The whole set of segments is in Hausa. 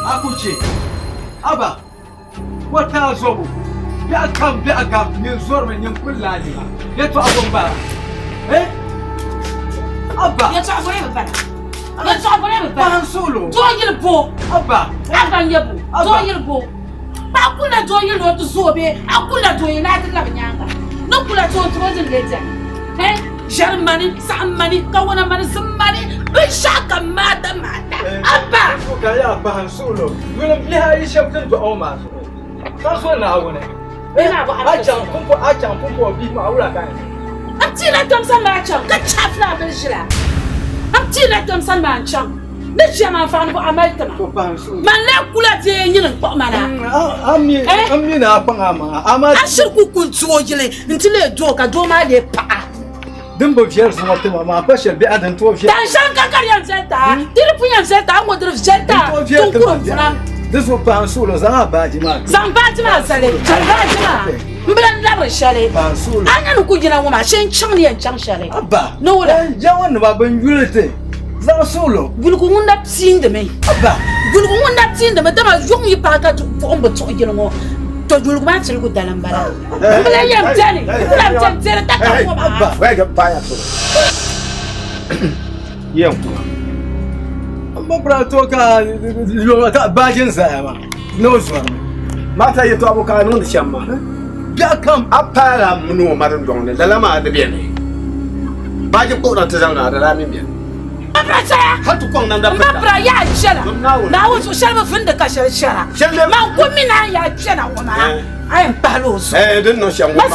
akuche aba wata zobu ya kam yin zuwar min yin kullani ya to abun ba abba ya to abun ba ya to abun ba ban solo to yilbo abba nyebu to yilbo ba kula to yilo to zobe akula to yana ta labnyanga no kula to wajin leja Germany samani kawana mani samani bishaka mata abba ka ya ban solo yulam liha yishaftin ba oma ka so na wune ina ba a can kumpo bi ma wura kan am tila tom san ma can ka chafla bin shila am tila tom san ma can ne jama fa no amalta man la kula je yin ko mana ammi na ban ama ashirku kun tuwo jile ntile do ka do ma le pa dimbo fier sama tema ma pashel bi adan to fier dan shan ka karyan zeta dirpu yan zeta mo dir zeta tun kurun funa diso pan solo zanga baji ma sale mbran labar shale pan solo anya ku gina wo ma shen chang lian chang shale abba no wala jawan ba ban yulete zanga solo gulku ngunda psinde me abba gulku ngunda psinde me dama yong yi pa ka fo ombo to gina ngo to julgu ma tsirgu dalam bara mbla yam tani lam tan tsere ta ka ko abba wai ga baya so yan kuma amma prato ka yo ta bajin sa ma no zuwa mata yato abuka non shamma ya kam apara muno marin donne lalama da bene baji ko da ta zanga da ramin biya Abrasa hatu kon nan da fita Mabra ya shara na wuce shalma funda ka shara man gumi na ya shara kuma ayin palo so din no shan ba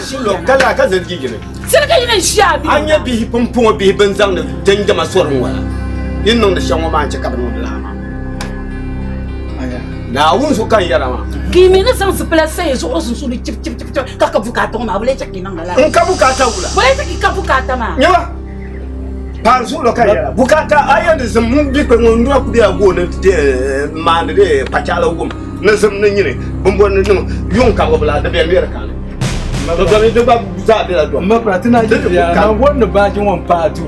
sun lo kala ka zargi gine sirga yin sha bi anya bi pompon bi ban zang da danga masorun wala yin non da shan wa ma ci kaban da lama aya na wun su kan yara ma kimi na san su place so osun su ni chip ka ka bukata ma bule take nan la in ka bukata wula bule take ka bukata ma yawa pansu lo kan yara bukata ayan da mun bi ko ndu ku biya go na de man de pachala gum na sam na nyine bon yon ka go bla da be mer kan do do de ba za de la do ma pratina ya na wanda bajin wan patu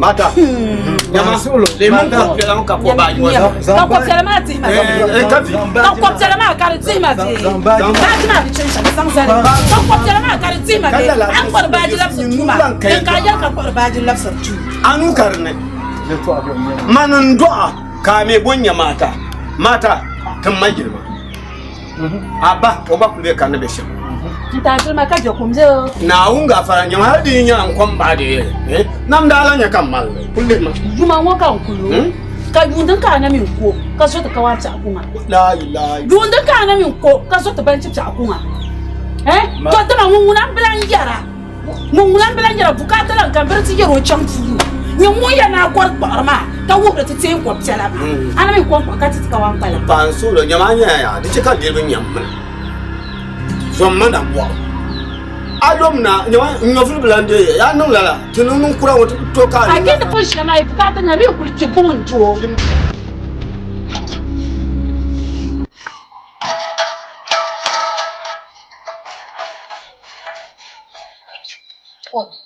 mata yama solo le mun ko pela ka ko ba yo ka ko pela ma ti ma ka ko pela ma ka ti ma ti ba ti ma ti chin sang sang ka ko pela ma ka ti ma ti an ko ba ji lafsa tu ma ka ya ka ko ba ji lafsa tu anu karne manan do'a ka me bonya mata kan magirma abba ko ba ku be kan be shi ta ma ka jo kumze na unga faranya har di nya an kon ba de nam da lan ya kan mal kulle ma juma ngo kan kulu ka yundan ka na min ko ka so ta ka wata akuma la ilaha yundan ka na min ko ka so ta ban ci akuma to ta ma ngunan bilan yara bukata lan kan bar ti yaro chan fulu nyamu ya na kwar barma ka wo da tete ko tsala ba ana min ko ka ti ka wan kala pan so lo nyama nya ya di ka de bin nyam so man da wa adom na nyoful blande ya nun lala tunun kura wata to ka a ke da push kana yi bukata na bi ku ci bun to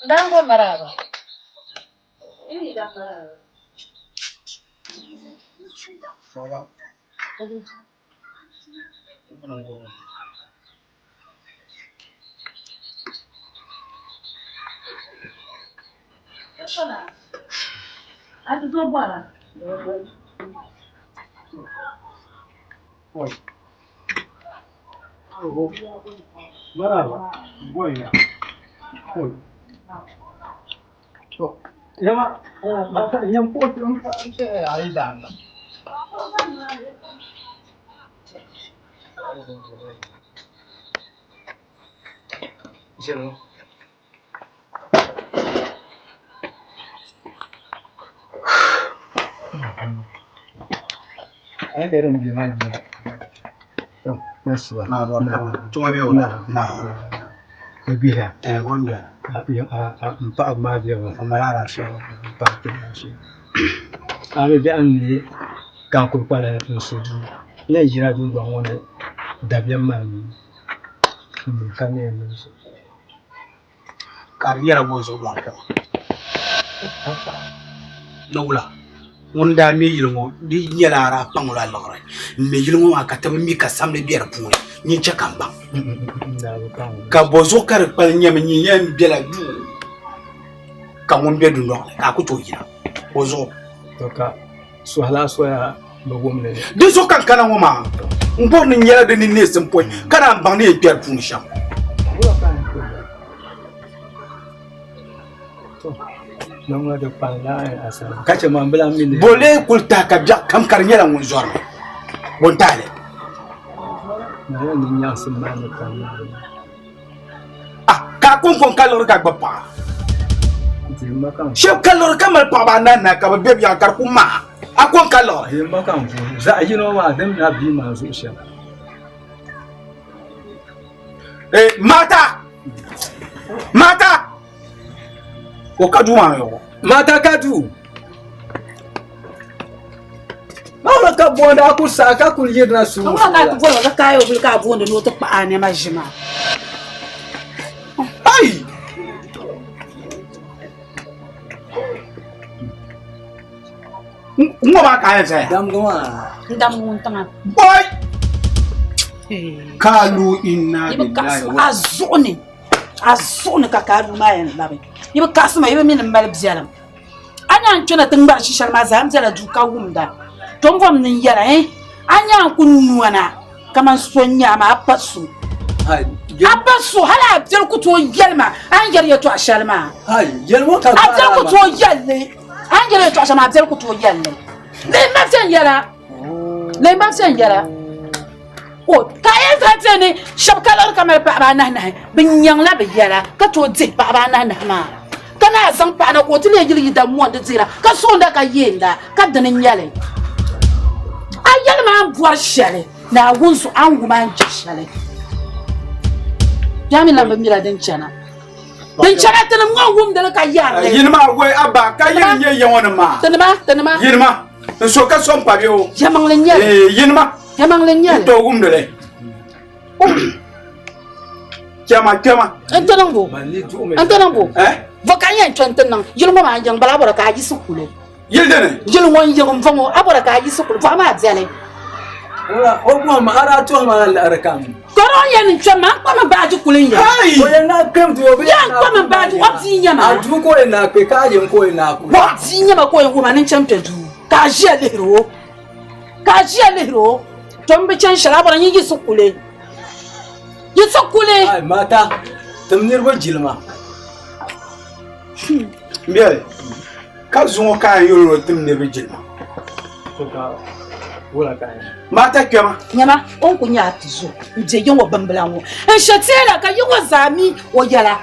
dango maraba ini dango Sola. Sola. Ada dua bola. Oi. Oh. Maraba. Boya. Oi. So, yama yang pot yang ai dan. Jelo. Ai deram gimana? Tuh, masuk. Nah, cuma biar nah. Lebih ya. Wanda. Tapi empat emas dia, amalara sih, empat sih. Kami biar ni kangkul pada musuh. Ia jira dulu bangun dabian mana. Kami yang musuh. Karya musuh belaka. Naula. wanda me yilmo di nyelara pangula lore me yilmo akata mi ka samle bier pun ni cha kamba ka bozo kar pal nyam ni yem biela du ka won be du no ka ku to yira bozo to ka so hala so ya bagom le de so kan kana woma mbor ni nyela de ni nesem poy kana bang ni bier pun sham nonga de pala asa kacha mambela mine bolé kulta ka jak kam kar nyela won zor won tale na yo ni nya semana kan ka kon kalor ka bapa je makam chef kalor kamal pa ba nana ka be biya kar kuma akon kalor je makam za yino ma dem na bi ma zo sha mata o kadu ma yo mata kadu mama ka bonda ku saka ku yirna su ka bonda ka kayo bil ka bonda no to pa ane majima ai ngo ba ka yese dam goma ndam mun tanga boy kalu inna lillahi wa azuni ka kalu ma yan labe yiba kasuma yiba min mbal bzialam anya ntuna tingba shishal ma zam zala du ka wumda tom vom nin yara anya kunnuwana kaman sonya ma apasu apasu hala abdel kuto yelma an yar yato ashalma hay yelmo ka abdel kuto yalle an yar yato ashalma abdel kuto yalle le ma sen yara o kayen fatene shabkalar kamar pa ba nahna bin yang la bi yara ka to di pa ba nahna ma kana san pa na ko tile yili da mu da zira ka so nda ka yenda ka danin yale ayal ma buar shale na wunsu an guma shale jamila ba mira den chana tan mo wum da ka yara yinma we aba ka yin ye yewon ma tanama yinma so ka son pa bio jamang len yale yinma jamang len yale to wum de le Chama antanambo vakanya chantanang yilmo ma jang bala bora ka ji sukule yildene yilmo yilmo vamo abora ka ji sukule fama zale wala ogmo ma ara to ma la arkam koro yan chama kwa ba ji kulin ya ko yana kam to bi ya kwa ba ji wati nyama adu ko na pe ka je ko na ko wati nyama ko ko manin champe du ka ji alero tombe chan sharabora nyi ji sukule ay mata tamnir ba jilma mbele ka zungo ka yoro timne be jilma to ka wala ka mata kema nyama on ko nya tizo nje yongo bambalango en shatela ka yongo zami o yala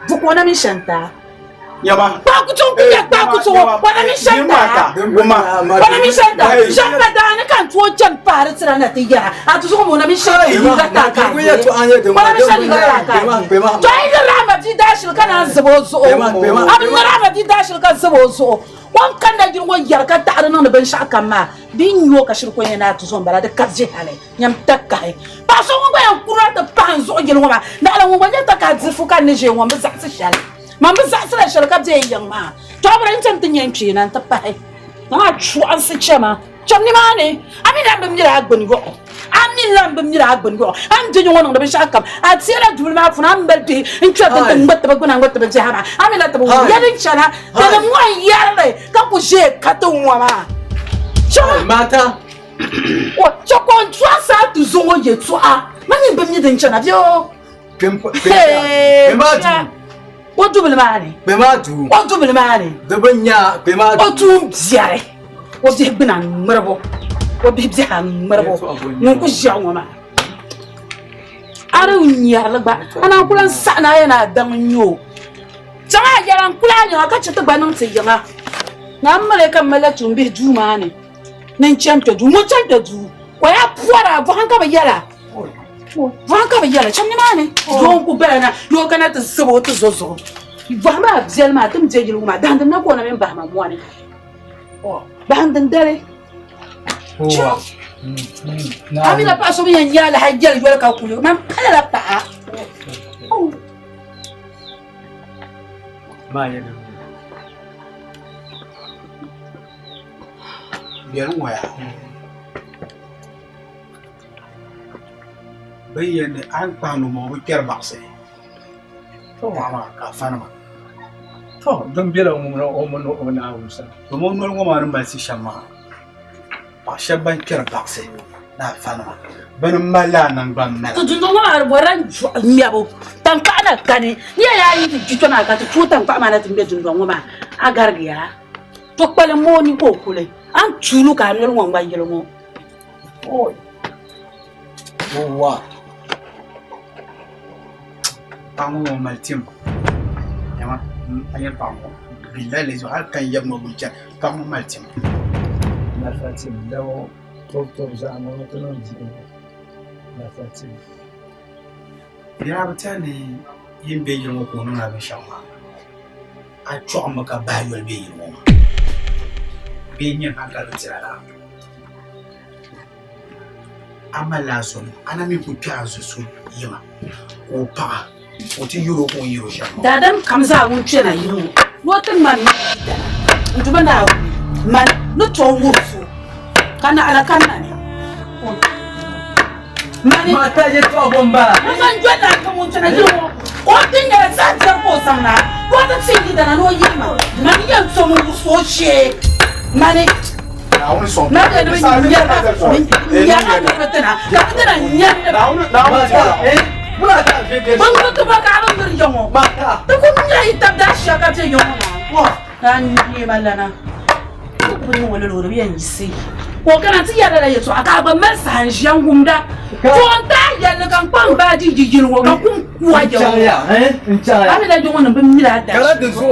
vukona mi shanta nyama pa kuto wana mi shanta wana mi shanta shamba dana kan to jan pare tsira na tiya atu so mo na mi shanta ga ta ko ya to anya de wana mi shanta ga ta to ai da rama di dashil kana zabo so abin rama di dashil kan zabo so wan kan da jirgo yarka ta arna na ban shaka ma bin yo ka shirko yana to so bara da kaje hale nyam takkai pa so ngo yan kura ta pan so jirgo ma da ala ngo nya ta ka zifu kan ne je ngo ba za su shale mamma za su da shirka je yan ma to bara in tin yan ci nan ta pai na chu an su chema chamni ma ne amina bam jira agbon go amina bam jira agbon go am je ngo no ban shaka a tsira dul ma funa mbelti in chwa ta ngbat ba gona ngbat ba je ha amina ta bu yadin chana da mo yarle ka ku je ka to wa ma mata o chokon twa sa tu zongo ye twa mani bam ni den chana bio pempa o dubul mani o dubul mani da banya pema o tu ziare o bi bina marabo o bi biha marabo mun ku jawo ma ara unya lagba ana kulan sana yana dan nyo jama yaran kula nya ka ci ta gbanin tiyama na male kan mala tumbi juma ne nan champion du mo champion du ko ya puara bo hanka ba yala vanka ba yala chamni mane don ku bana yo kana ta sabo to zozo ba ma bzel ma tum je jilu ma dan na ko na men ba ma mo ne ba dan dare amina pa so bien yala hajjal yo ka ku man kala la pa ma ya biɛri ŋɔya bɛ yɛndi an kpaanu ma o bɛ kpɛri baɣisi maa ka fanima don biɛla ŋumna o mini o naawuni sa bɛ mo noli ŋɔ maa ni malisi shɛm maa paɣa shɛba ban kpɛri baɣisi ni fanima bɛ ni mali la nangban mɛla Tuntum maa bɔra ŋmɛbo tankpaɣu na kani ni yaa yi ti jitɔ maa ka ti tuo tankpaɣu maa na ti bɛ dundɔŋ ŋɔ maa a garigiya to kpali mooni ko kuli an tuulu ka a noli ŋɔ gba yɛli ŋɔ wa paɣa ŋɔ mali tim nyɛma a yɛ paɣa ŋɔ billahi lezo hali kan yɛbi ŋɔ bɛ chani paɣa ŋɔ mali tim nafatim dawo tob zaɣama ŋɔ ti niŋ diɣi nafatim yɛra bɛ ta ni yin bɛ yiri ŋɔ ko niŋ a bɛ shɛŋ maa a chɔɣimi ka bahi yɔli bɛ yiri ŋɔ maa bee nyɛ hankali tira la a mali a sɔni ana min ku kpɛ a zusu yima o paɣa o ti yiro ko yiro shɛm daadam kam zaa ŋun kpɛna yiri ŋɔ n'o ti ŋmani n tuma naa mani ni tɔɔ ŋuri so ka naɣala ka nani mani mata ye to bomba man jɔna ka ŋun kpɛna yiri ŋɔ o ti nyɛla zaa dira ko saŋ na o ti fi yi dana n'o yiri ma mani yɛn so ŋun so shee mani na bɛ ni bɛ nyɛra ka tɛna nyɛra bangu to ba ka ba ngir jongo to ko nya ita da sha ka te jongo na kan ni malana ko ni wala lo biyan yisi ko kana ti yada da yato aka ba mar san jiyan gumda to ta yalla kan pan ba ji jijin wo ka kun kuwa jongo ana da jongo na bin mila da kala da so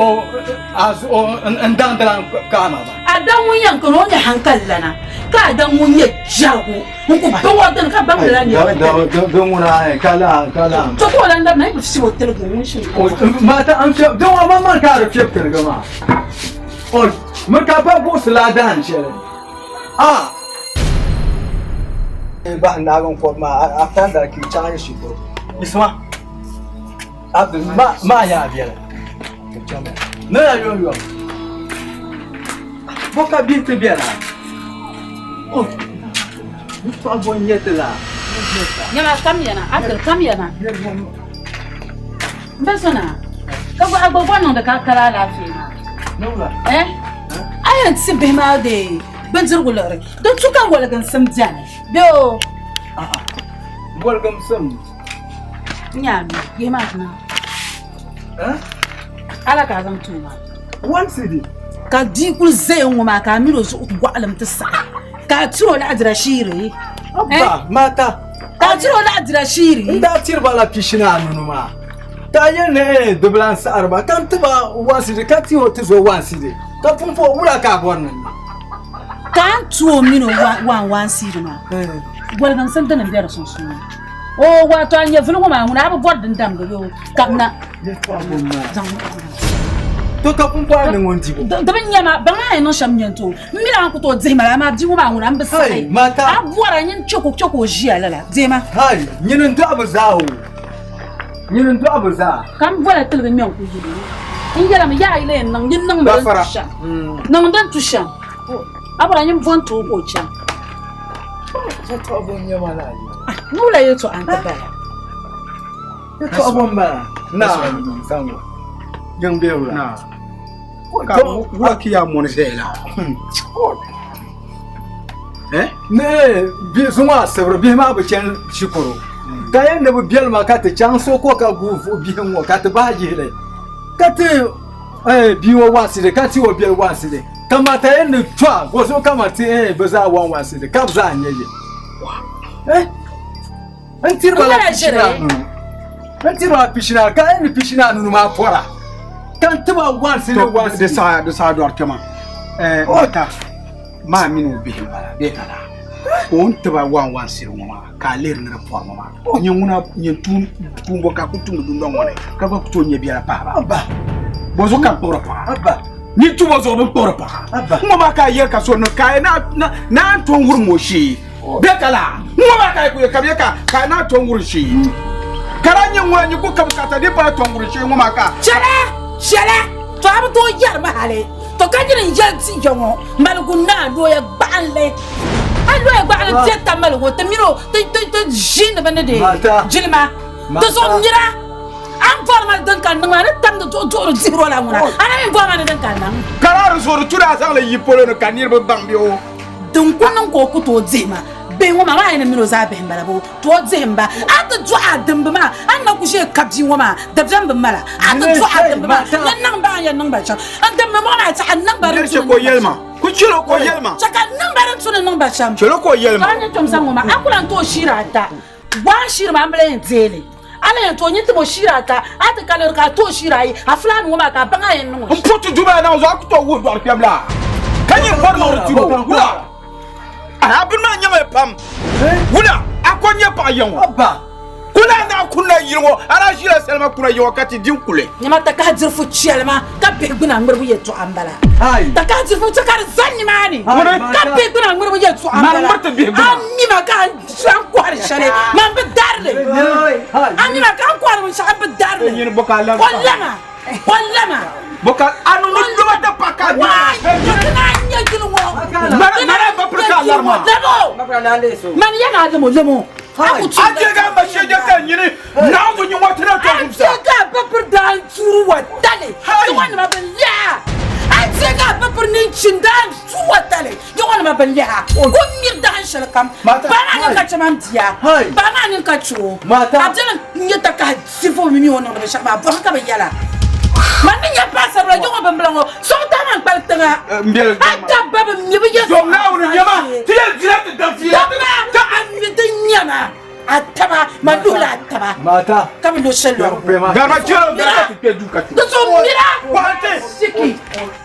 an dan kana ba adan mun yanka no nya hankallana ka dan mun ya jago mun ko ba wadan ka ban da ne don muna kala to ko lan da mai bi si hotel ko mun shi mata an ce don amma man ka rufe ka gama o mun ka ba go suladan ce ba na gan ko ma a tan da ki ta yi shi ko isma abdul ma ya biya na ya yo boka binti biya na to abon yetla nyama kamyana abdul kamyana mbesona ka ba agbo non da ka kala lafiya nula ayan sibe ma de banzir gulare don tuka wala gan sam jani do bol gam sam nyami yema na ala ka zam tuma one city ka dikul zai ngoma ka miro su gwalam ta sa ka tiro la adra shiri abba mata ka tiro la adra shiri inda tirba la pishina nunuma ta yene dublan sarba kan tuba wasidi ka ti o tizo wasidi ka funfo wura ka bornan kan tuo mino wan siri ma gwalgan san tanan da sun sun o wato anya fulgo ma nguna ba bodin dam do kamna to ka funfo ne ngonti da ban yama ban ai no sham nyanto mira ku to zema ma di ma nguna mbisai mata abuara nyin choko jia lala zema hai nyinin to abuzawo nyinin to abuza kam vola tilga nyon ku yiri in yara mi ya ile nan yin nan ba tusha nan dan tusha abara nyin von to ko cha to abon yama na nula yeto an ta bala to abon ba na sango yang beula na ko wa ki ya mon zela ne bi zuma sabra bi ma ba can shukuru ta yanda bu biyal ma ka ta can so ko ka gu biyan wa ka ta ba jile ka ta biwo wasi de ka ti wo biyal wasi de kama ta yanda twa go so kama ti ba za wan wasi de ka za anyeje an tirba la pishina an tirba pishina ka yanda pishina nu ma fora kan tuba wasi de sa do arkema ota ma minu bihi bala be kala on tuba wan sir ngoma ka ler na forma ma nyunguna nyentun tumbo ka kutum dum don wone ka ba kuto nye biara pa ba bozo ka pora pa ba ni tubo zo bo pora pa ngoma ka yer ka so no ka na to ngur moshi be kala ngoma ka ku ka be ka na to ngur shi karanya ngwa nyi ku kam ka ta di pa to ngur shi ngoma ka shara to am to yar ma hale to ka jira yati yongo maluguna do ya banle alo ya banle teta malugo te miro te jin bane de jilma to so mira an forma dan kan na ne tam do zero la muna ana mi forma dan kan na kararu so tura sa le yipolo no kanir be bambio dun kunan ko ku to zema be ngoma ma ina mino za be mbala bo to zemba ata jo adamba ma anna ku she kabji ngoma da zamba mala ata jo adamba ma nan ba ya nan ba cha anda me mo na ta nan ba ru ko yelma ku chiro ko yelma chaka nan ba ru tuna nan ba cham chiro ko yelma kan to msa ngoma akulan to shirata wa shirma mbele nzele ala to nyiti mo shirata ata kalor ka to shirai aflan ngoma ka banga yen ngo mputu juba na zo akuto wo do arpiabla kanyi forma ru tiro wala abin ma nyama pam wula akonya pa yango Abba. kuna na kuna yirwo ara jira selma kuna yo kati din kule nyama ta ka jirfu chelma ka be guna ngurbu yeto ambala Hai. ta ka jirfu ta ka zanni mani ka be guna ngurbu yeto ambala marta be guna anni ma ka san kwar shale man be darle anni ma ka kwar mun san be darle yin boka la wallama boka anu no do ta paka wa kana nya jinu mo mara ba preka alarma man yana da mo lemo aje ga ma sheje ka nyini na mu nyi watira to kumsa ka papur dan turu watale to wani ma ban ya aje ga papur nin chindan turu watale to wani ma ban ya ko mir dan shalkam ba na ka chamam tiya ba na nin ka chu abjana nyeta ka sifo mi wono ba shaba ba ka ba yala man ni ya pasa la jongo bamblango so ta man paltanga mbel ata baba mi bi yeso so na woni nyama tiya direct da fiya ta an mi de nyama ataba mandula ataba Mata. kam lo selo gama chero da ke duka tu so mira wante siki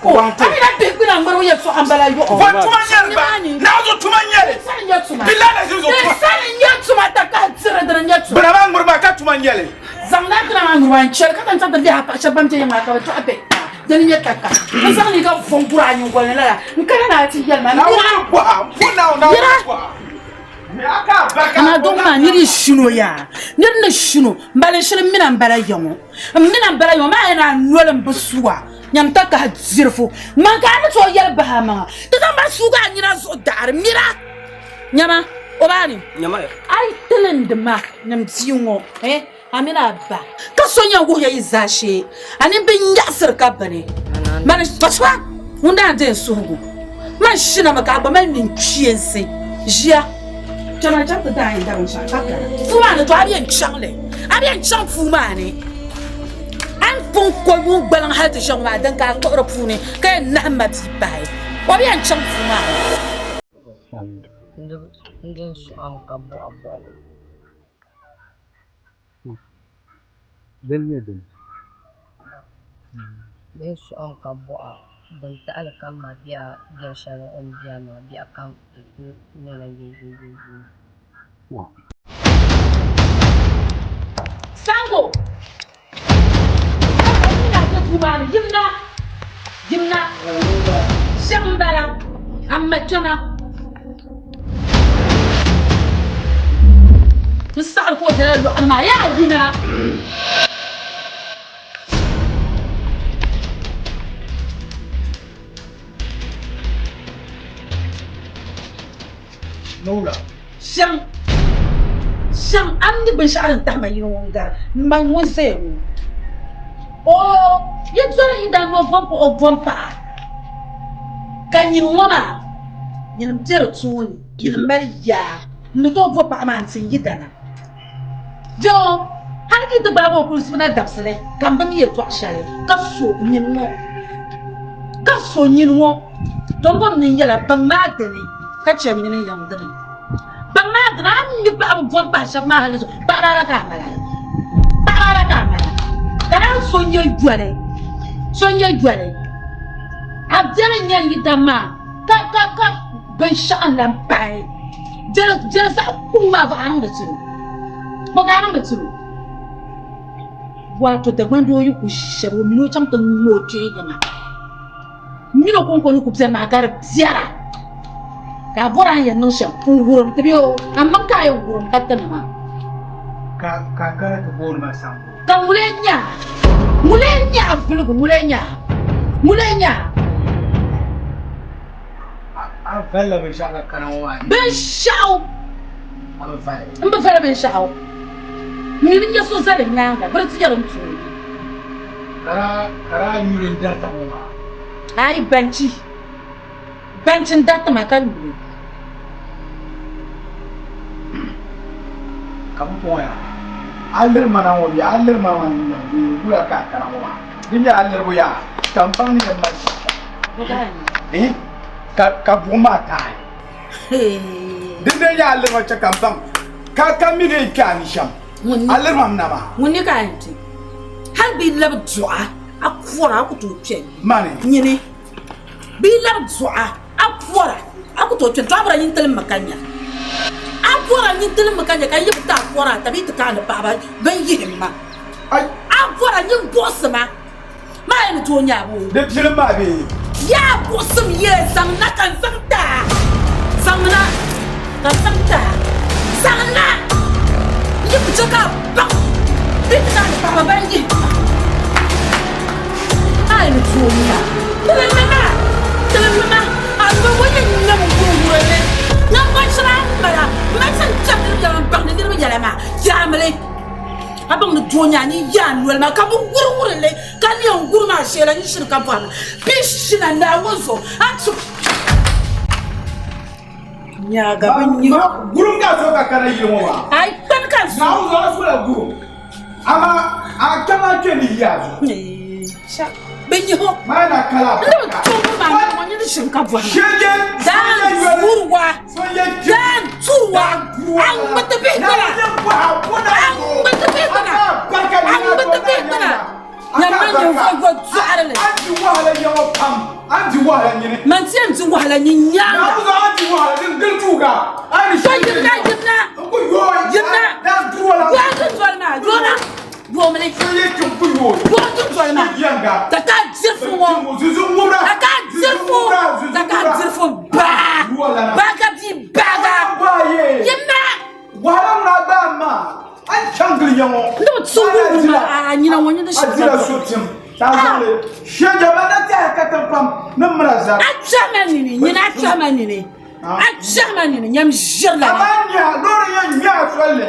wante ami na be kuna ngoro yeso ambala yo wa tuma nyerba na zo tuma nyere sani yatuma bilala zo sani yatuma ta ka tsira da yatuma brava ngurba ka tuma nyele zangna kana ngoro an cher ka tan tan biya pa shabam te yama ka to abe dan yata ka sani ka fonkura nyu ko ne la nkana na ti yalma na wa kwa funa na wa ana doma nyiri shino ya nyiri na shino mbale shiri mina mbala yongo ma ina nolem busuwa nyamta ka zirfu man ka na to yel bahama to ta ma suga nyira so dar mira nyama obani nyama ai telende ma nyam tiungo amina ba ka sonya wo ya izashe ani bin yasir ka bane man toswa unda de sugu man shina maka ba man nin chiense jia jana janta da yin da sha haka fuma ne to abiyan changle abiyan chang fuma ne an pun ko mu gbalan hal ta shan wa dan ka ko ro ne kai na mati bai abiyan chang fuma ndin su an kabo abo dan ne dan ndin su an kabo dan ta alkama biya dan shara'an biya na biya kan ne na wa sango ina ta kuma ne yimna shambala amma tana mustaqal ko da lo amma ya dina Nola. Shang am ni bin sha'arin ta mai wonga man won sai oh ya tsara idan no vampa kan yin wama yin tir tuni yin mariya ni to vampa man sin gidana jo har ki da babo ku suna dapsale kan ban ya to shale kaso yin wo don ban nin yala ban ma da ni kace min ne yan dare ban ma da an yi ba abubuwan ba shan ma halittu ba rara kamala kana sonye juare abjara nyan gidama ka ban sha'an lan bai jara sa kuma ba an da tsiro ba ga an da tsiro wato da gwando yi ku sharo mino cham to no ce gama mino kon ko ku ma gar ziara ka bora ya no sha wurum tibio amma ka ya wurum katana ma Ka bol ma sam. ka mulenya bulgu mulenya I'm fella be shaka kana wa. Ben shao. I'm fella. Mbe fela ben shao. Ni ni so sale nyanga, bar ti jarum tu. Kara nyurin data wa. Ai benchi. Benchin data makan. Kamu poya. Alir mana wa ya alir mana ni buya ka kana wa. Dinya alir buya. Kampang ni mas. Bukan. Ka buma kai. Dinde ya alir ma kampang. Ka mi ne ka ni sham. Alir ma na ma. Woni ka anti. Hal bi lab du'a akwara ku to twen. Mani. Nyini. Bi lab du'a akwara aku to twen tabra yin tel makanya. Akwara yin tel makanya ka yibta akwara tabi ta kana baba ban yihimma. Ai Akwara yin boss ma. Ma yin to nya bo. de film ba be. Ya bossum ye sang na kan sang ta. Sang na kan sang ta. Sang na. Yibta ka ba. Bi ta kana baba ban yihimma. Ai ni to nya. Tele mama. Aku wajib nyam kurule. Nyam macam mana? Macam cakap jangan bang ni dia berjalan mah. Jamle. Abang ni dunia ni yan wala kamu kurule. Kali yang guru masih lagi sih kapan. Bish nanda wazo. Aku. Ya gabin ni. Guru ka so ka kana yi wa. Ai kan kan. Na uzo sura guru. Ama akama ke ni ya. Cak. Benyo. Mana kala. Lu tunggu mana mana ni sih kapan. Shege. Dan surwa. Dan surwa. Ang betul kana. Ang betul kana. Ang betul kana. Nyamanya gua zuara le. Anti wahala yawo pam. Anti wahala nyine. Mansian tu wahala ni Na nyanga. uzo anti wahala din tuga. Ani So yimna. Ku yo. Yimna. Dan tuwala. Gua tu zuarna. Gua gua mele. Ye ku yo. Gua tu zuarna. Yanga. Taka jirfu wo. Zuzumura. Taka jirfu. Taka jirfu ba. Baga bi baga. Waye. Yimna. Wahala na ba ma. An changli yawo. Ndo tsungu ma anyina wanya da Adira shi. sotim. Tazale. Shege bana ta katapam. Namraza. Achamani ni nyina achamani ni. Achamani ni nyam jirla. Abanya lori ya nya swale.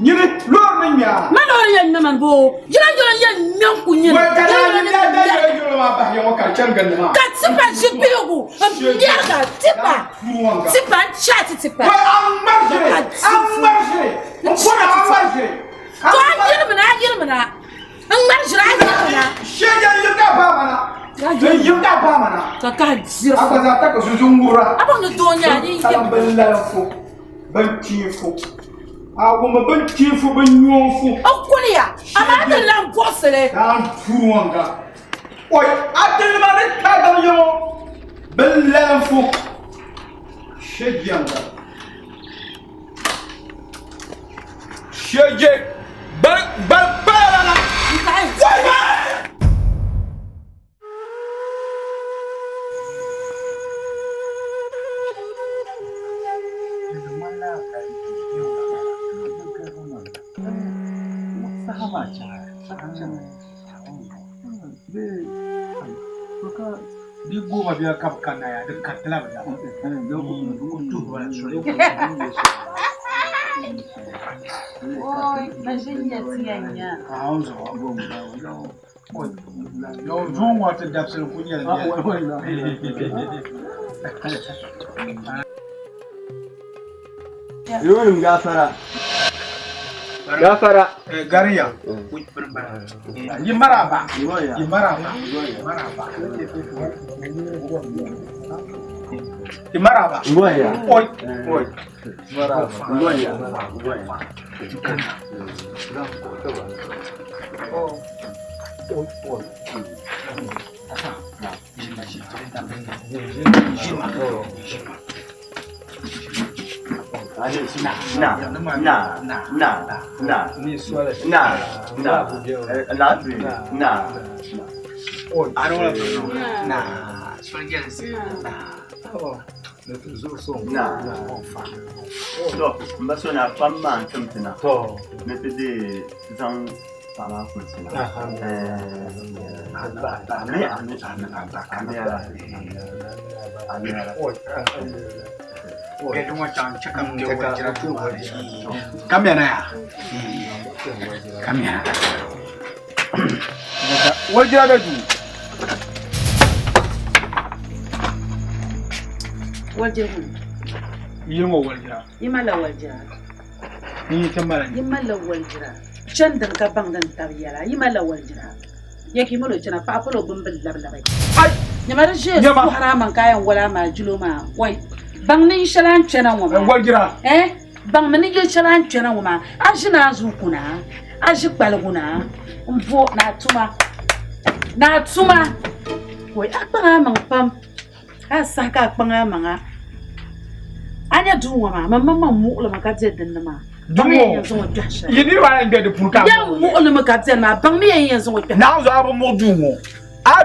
Nyiri lori nya. Mana yan naman bo. Jira yan nyam ku nyina. Wa kana ni da yo ma ba yawo ka changan ma. Ka tipa jibiyogu. Mierda tipa. Tipa chati tipa. Wa amarje. Amarje. Mpona amarje. Ko yirmina. An marjira yirmina. Shege yuka ba mana. Yuka ba mana. Ka jira. Akaza ta ka zuzungura. Abang ni donya ni Alam belalfo. Bantifo. Agoma bantifo banyofo. Okuliya. Amata lam posele. Dan furuanga. Oi, atel mane kaga yo. Belalfo. Shegyanga. Shege. Balala. Di goma biya kapkan na ya da katla ba. Oi, imagina tianya. Aonzo goma. No, don't want to dapse kunya. Yunum gafara. Gafara. Gariya. Yimaraba. Yimaraba. Yimaraba. Ngoya. Oi. Oi. Ngoya. I don't want to know. Nah. So, mbasona pamma ntumtina. To, metede zang Sama kunsina. Come here now. Come here. What did I do? What did you do? You know what you are. Imala Wajra. You come back. Imala Wajra. Chandan Kabang and Taviera. Imala Wajra. Yakimolo Chana Papalo Bumble Labai. Yamara Haramankai and Walama Juluma. Why? Bangni Shalan Chana woman. What you are? Eh? Bangmani Shalan Chana woman. Ashina Zukuna. Ashik Balaguna. Vote Natuma. Wait, Akbang Pump. Asaka Pangamanga. Anya do mamma mula makazet in the ma. Do you need to get the Puka? Young Mulamakazen, bang me years with the now I will more do. I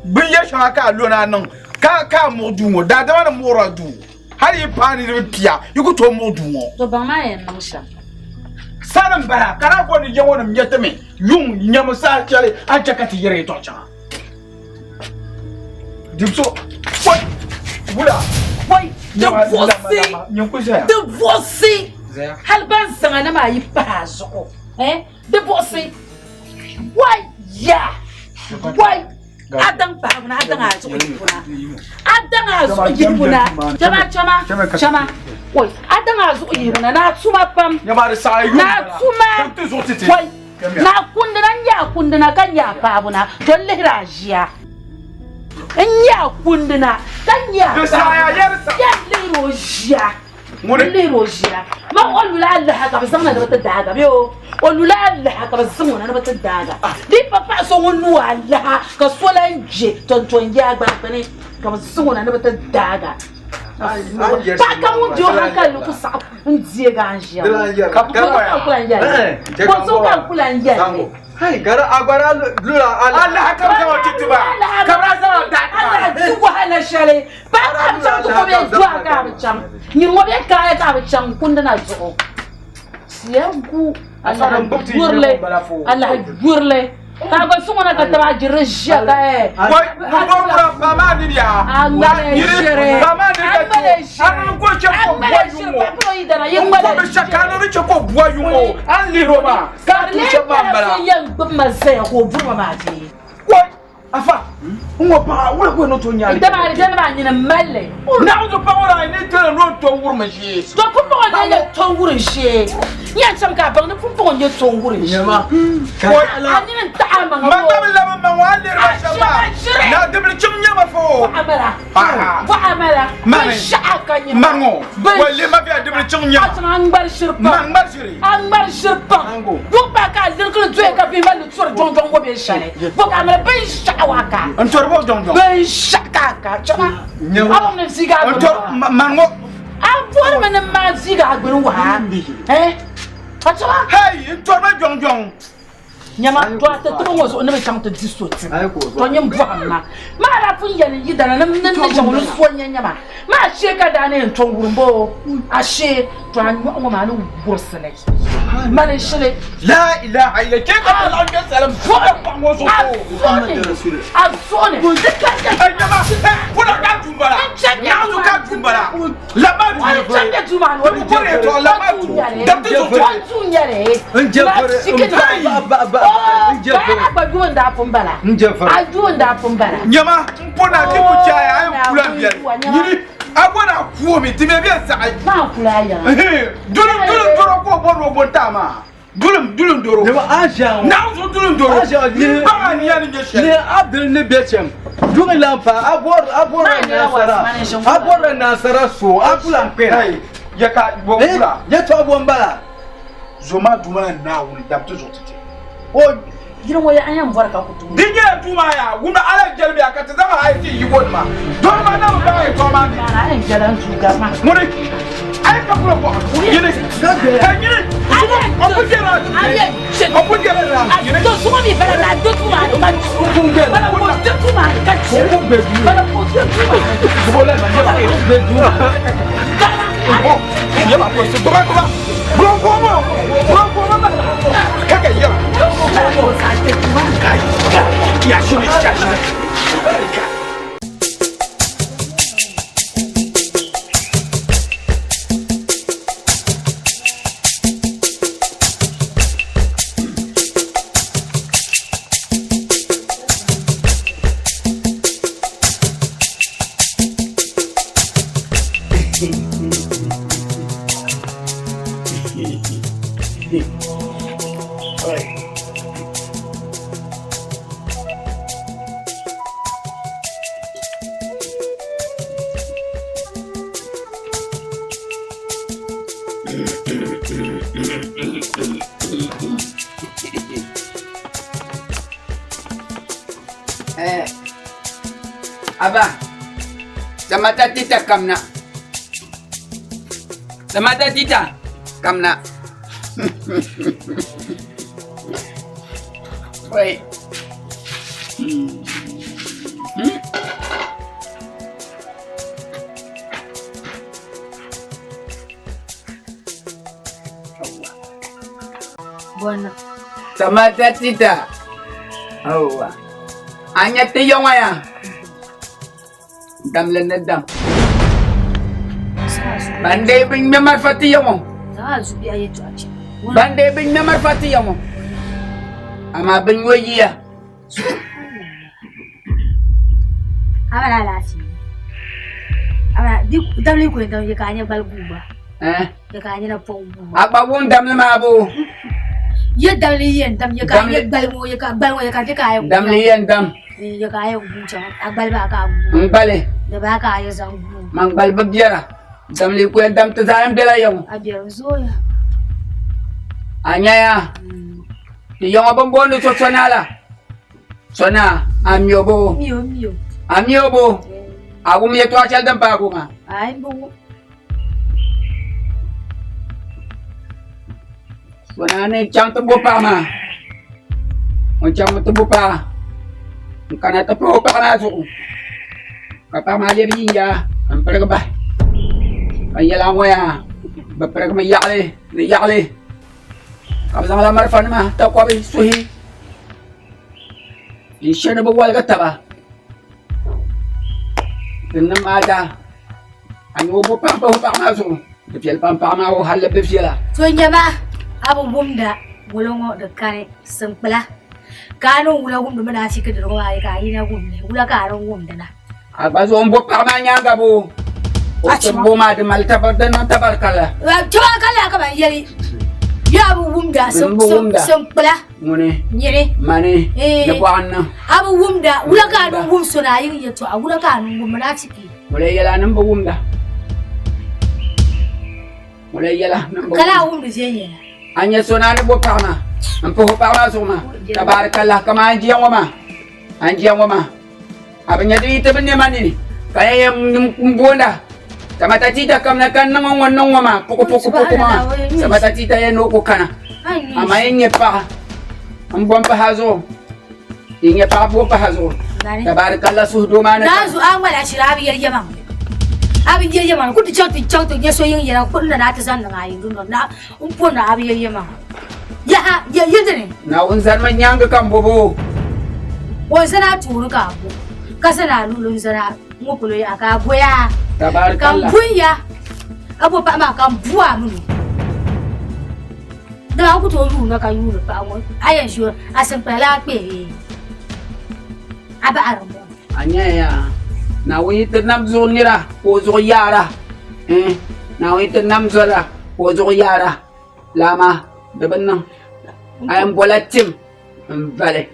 bring your shaka, Luna, no. Kaka more do, that one more do. How do you pan it with Pia? You go to more do. the Bamay and Nosha. Son of Barak, can I go to your one yet to me? You, Yamasa, Charlie, I check at your torture. Do so. What? Why? The voice, Halban Sanama, you pass. Eh? The voice. Why? Yeah. Why? Adam Pam, Adam has Adam has Chama. Wait, Adam has not Suma Pam. Yamarasai, not Suma. Why? Now Kundana Kanya Pabuna, don't let Raja. And ya Kundana, Kanya, Little Ma Olula hack of some of the dagger, yo. Olula hack of someone about the dagger. Deep papa so one no Allah, cause swallowing jit, don't join Yag back when it comes soon and about the dagger. Paka won't do Haka look up and Ziagansia. What's so cool and yet? Hey, gara agora lula Allah come to Tiba. Cabraza that Suhana Shelley. Papa Cham to Cham. You want a guy at Cham Kundana. Siagu, Allah Burle, Allah Burle. I was someone at the Raja. What? Mama, I'm Nyama to ata to mo so na be cham to district to nyem buama ma ra fun ya ni dana na jamu so nyama ma sheka da na ntongurumbo a she to anwo ma na bursele ma ne shele la ilaha illa kika Allah salam ko ba mo so azone nyama kuna ka tumbara na zo ka tumbara la ma tu ma no ko re to la ma tu da tu nyare Nyama, mpona tibu chaya ayo kula biya. Yiri, abona kuomi tibe biya sa. Ma kula ya. Dulum doro ko bodo bontama. Dulum doro. Ne ba aja. Na so dulum doro. Aja ni ba ni ya ni geshe. Ne Abdul ne becem. Dulum lampa abora nasara so akula mpera. Yaka bokula. Yeto abombala. Zoma duma na wuri da to zo tete. O gidan waya an yan barka ku tu. Dinye duma ya, guna ala jalbi akata zama aiti yibon ma. Don ma na ba ai to ma. Ana an jalan su ga ma. Muri. Ai ka kula ko. Yine. Yine. Opujera. Opujera. Yine. To suma mi bala na do tu ma do ma. Bala ko do tu ma ka ci. Bala ko do tu ma. Bola ma ya. Be dura. Ya ba ko so to ba. Kaka ya. Ya shi ne shi. Aba, samata tita kamna. Samata tita kamna. Wait. Bueno. Samata tita. Oh. Anya tiyong ya. Dam lan dam. Bandai bin memar fatiya mo. Zazu biya yetu achi. Bandai bin memar fatiya mo. Ama bin wayiya. Abana lati. Abana di damli ko ndam ye kanya balguba. Ye kanya na pombu. Aba won dam ma bu. Ye damli yen dam ye kanya balmo ye ka balmo ye ka te kaya. Damli yen dam. Ye kaya bucha agbal ba ka. Mbale. Da ba ka ya zangu. Mangbal bagyara. Damli ko dam ta zayam de la yong. Abiyar zoya. Anya ya. Di yong abang bono so sonala. Sona amyobo. Mio. Amyobo. Aku mi to achal dam pa aku ma. Ai bu. Sona ne chang to pa ma. On chang to pa. Kana to pa kana su. Kata ma le binja. Am pa ka ba. Ay la mo ya. Ba pa ka ma yakle. Kabla la marfan ma ta ko bi suhi. Insya na bawal ka ba? Tinam ada. Ano mo pa maso? Bifil pa mo halap bifila. To nyama abu bumda gulongo da kare simpla. Kanu wula gumdu mana shi ka dirwa ai ka ina gumne. Wula ka ran gumda na. Aba zo mbo pa ma nyanga bu. O tumbo ma de malta ba dan tabarkala. To kala ka ba yari. Ya abu bumda simpla. Mune. Nyere. Mane. Na bwana. Abu bumda wula ka ran gum suna yin yato a wula ka ran gum mana ciki. Mule yala nan ba wumda. Mule yala nan ba. Kala wumda je yana. Anya sona ne bo pa ma. Ampo pa ma so ma. Tabarkala kama anjiyan wa ma. Abin yadda ita bin neman ne kaya yung gona sama tita kam na kan nang wannan wama puko ma sama tita ya noko kana ama yenye pa ang buwan pa hazo yenye pa buwan pa hazo tabarakallah suhdo mana nazu an wala shirabi yar yaman abi yar yaman kudu chautu ya so yin yana kudu na ta san na yin duno na umpo na abi yar yaman ya ne na unzan man yanga kan bobo wazana turu ka bu kasana lulun zara ngopulo ya ka goya tabarakallah kan buya abo pa ma kan buwa mun da ku to ru na kan yuru pa won ayan shu asan pala pe aba aramo anya ya na wi tanam zo nira ko zo yara na wi tanam zo la ko zo yara lama daban nan ayan bolatim vale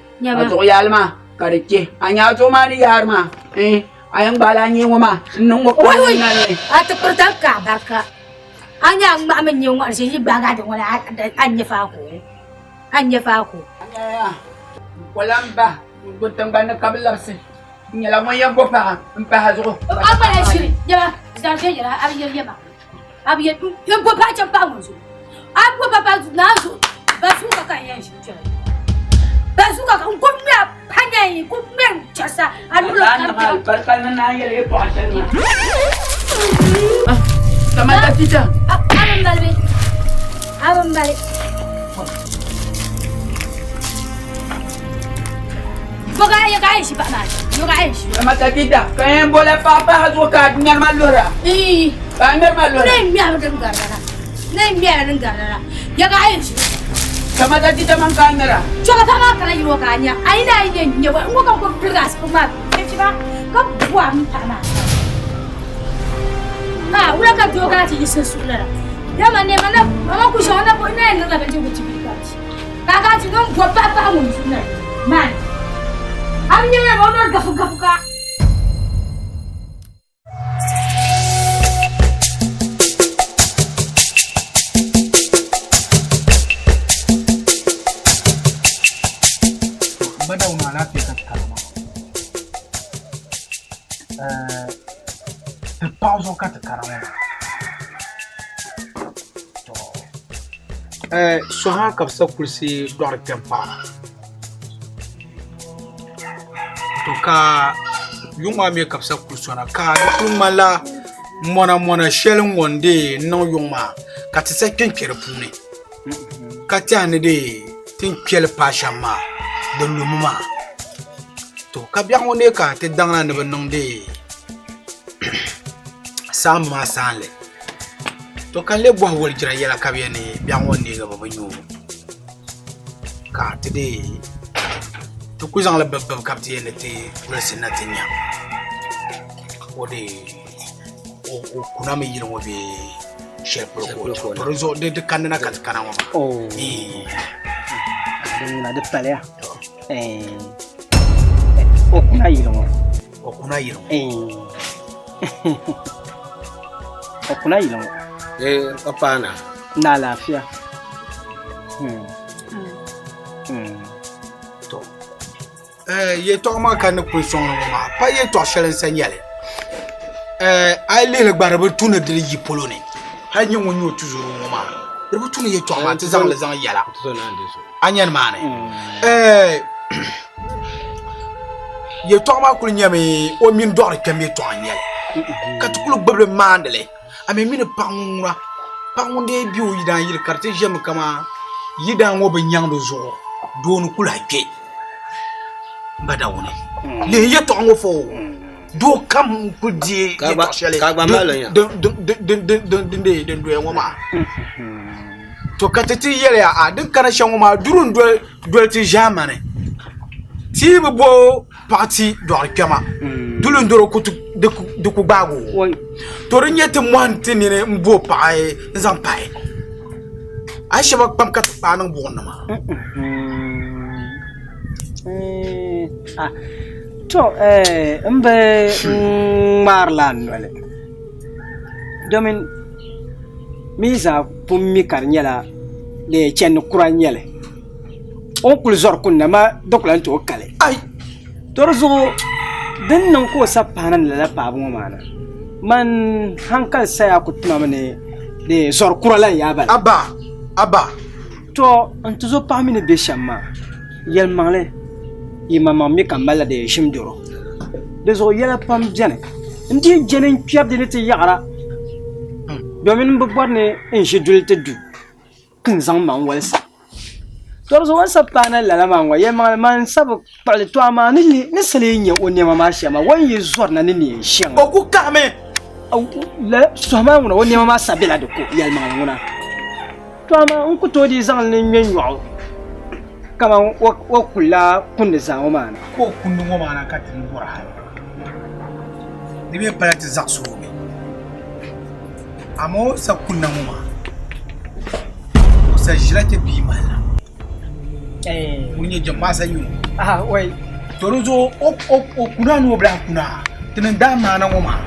zo yalma karike anya zo mani yarma ayang bala nyi ma nung mo ko na ni ata perta ka barka anya ma men yung arsi baga de wala anya fa ko anya walang ba guntang ba na kabilabsi nyala mo yang bo pa hazo apa ya shiri ya zan ke ya abi yung bo pa cha pa mo so abu pa na so ba su ka kan yan shi Basuka kan kumya panyayi kumya chasa anula kan barkal na yele po asal na tamata tita alam dalbe abin mare boga ya ga shi ba na yo ga shi mata kita kayan bola papa hazo ka nyar malura ba nyar malura ne mi abin garara ne mi abin garara ya ga shi kama tadi teman kamera. Coba sama kena iwo kanya. Aina ini nyewa. Enggak kau bergas kumat. Coba kau buang tanah. Nah, udah kau jual kerja di sesuatu. Ya mana mama kusana pun ini nggak bisa berjibik. Kakak cuma buat apa mungkin. Man, amnya yang mau gafu-gafuka. Pausa kata karama. So ha kapsa kursi dor tempa. To ka yuma me kapsa kursona ka yuma la mona shelin wonde no yuma ka tse kenkere pune. Ka tiane de tin kel pashama de lumuma. To ka bian wonde ka te dangna ne benonde. Sam ma sanle to kan le bo wol jira yela kabiyane bian wonni ga babanyo ka tede to kuzan la babba kapti yene te resina tinya ode o kuna me yiro be shepro ko rozo de kanna kat kana wa oh na de palea o kuna yiro Kuna yilo. Hapana. Na lafiya. To. Ye to ma kan ku son ma. Pa ye to shelen sanyale. Ai le gbara be tuna de yi polone. Ha nyi wonyo toujours ma. Re be tuna ye to ma te zang le zang yala. To na ndeso. Anyan mane. Ye to ma ku nyame o min dor kembe to anyale. Katukulu gbele mandele. Ame mine pangunde biyo yidan yil karte jem kama yidan wo be nyangdo zo donu kula ke bada woni le yeto ngo fo do kam kudi kagba malonya de ngoma to katati yele a din kana shangoma durun do ti jamane ti bo parti do kama dulun doro kutu de ku bago to rinyete monte ni mbo pae zan pae aisha ba pam kat panan bonna ma to mbe marlan wala domin miza pummi karnyala le chen kuranyele on kul zor kunna ma doklan to kale ai torzo dan nan ko sapanan la babu mana man hankal saya kutuma mane de zor kuralan ya bal aba to antuzo pamine be shamma yel mangle imama mi kambala de shimdoro de zo yela pam jane ndi jenen piab de te yara domin bu borne en shedulte du kin zang man walsa torzo wasa pana la mangwa ye man sabu pale to ama ni sele nye onye mama shama wan ye zor na ni shen o ku kame la soma ngona onye mama sabela de ko yel manguna to ama un ku to di zang ni nyenyo kama wa kula kunde zango mana ko kundu ngo mana katin bora ha ni be palati zakso be amo sa kunna ngoma sa jirate bi mala munye jama sa yu wai toruzo o kuna no bra kuna tin da mana ngoma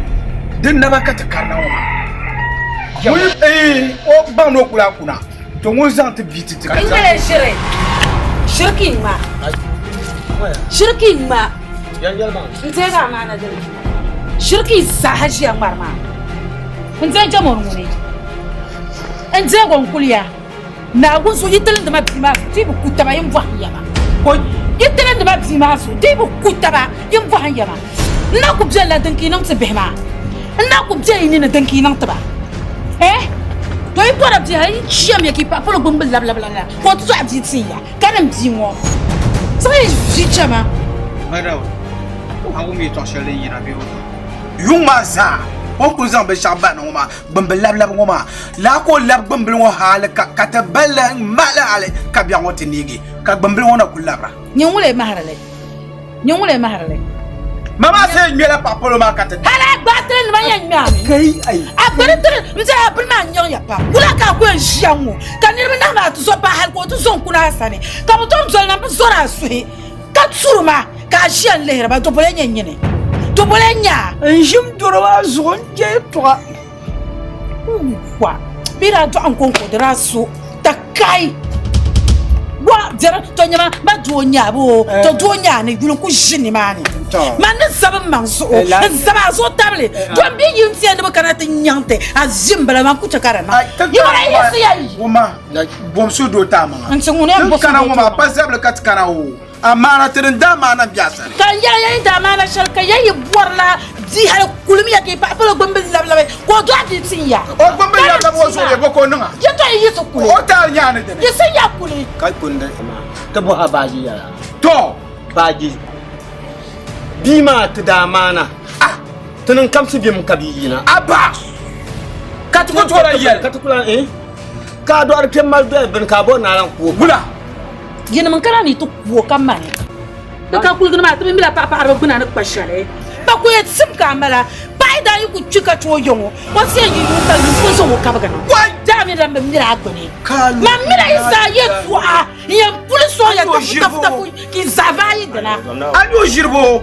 din na baka takarna ngoma o ba no kula kuna to mun zan ta biti ta ingale shirkin ma yanjal ma nte ga mana da shirki sahaji an barma nte jamon mu ne nte gonkuliya na gunso yitalin da mabima ti bu kutaba yin buhanya ba ko yitalin da mabima su ti bu kutaba yin buhanya ba na ku bje la danki nan tsibema na ku bje ni na danki nan taba Do you put up the shame you keep up on bumble blah blah blah. What to have it here? Can him be more? So is future man. Madam, how me to shall you na biyo? Yumasa. On peut en béchaban ngoma, bumble lab lab ngoma. La ko lab bumble ngo hale ka ta bella mala ale ka biya ngote nigi. Ka bumble ngona kulabra. Nyongule maharale. Nyongule maharale. Mama se nyela papolo ma ka ta. Hala battle ma nyami. Kai ai. Abere mze abuna nyon ya pa. Kula ka ko nshianwo. Kanirbe na ma to so pa hal ko to son kuna sane. Ka mo to nzo na so ra suhi. Ka tsuruma ka shian lehra ba to bole nyenyene. To bole nya. Njim doro wa zon je toi. Wa. Bira to an konko dira so takai. Wa dira to nyama ba do nya bo. To do nya ne gulu ku jini mani. Man sabab manso. Sabab so table. To bi yim ti ande kana te nyante. Azimbala man ku chakara na. Yimara yesi yayi. Woma, bom su do tama. Nsungune mbo kana woma pasable kat kana o. Amana tirin da mana biasa. Kan ya da mana shalka yayi borla di hal kulmi yake pa pa gombe lablabe ko do ati tinya. O gombe ya da bo so ye boko nunga. Je to yi to kule. O ta nya ne de. Je sai ya kule. Kai kunde ta bo habaji ya. To Baji. Bima ta da mana. Ah, tunin kamsu bim kabiyina. aba. Kat ko to la yel. Katukula ka do ar kemal do ben ka bo na ran ko. Bula. Gina man kana ni to ko kamane. Da ka kulgina ma tabi mila papa arba guna na kwashare. Ba ko ya sim kamala. Ba da yi ku cika to yongo. Wasu yi ku kan ku so ko kabaga. Wai da mi da mira agbani. Ma mira isa ye tuwa. Ye puliso ya ta ki zavai dana. Ayo jirbo.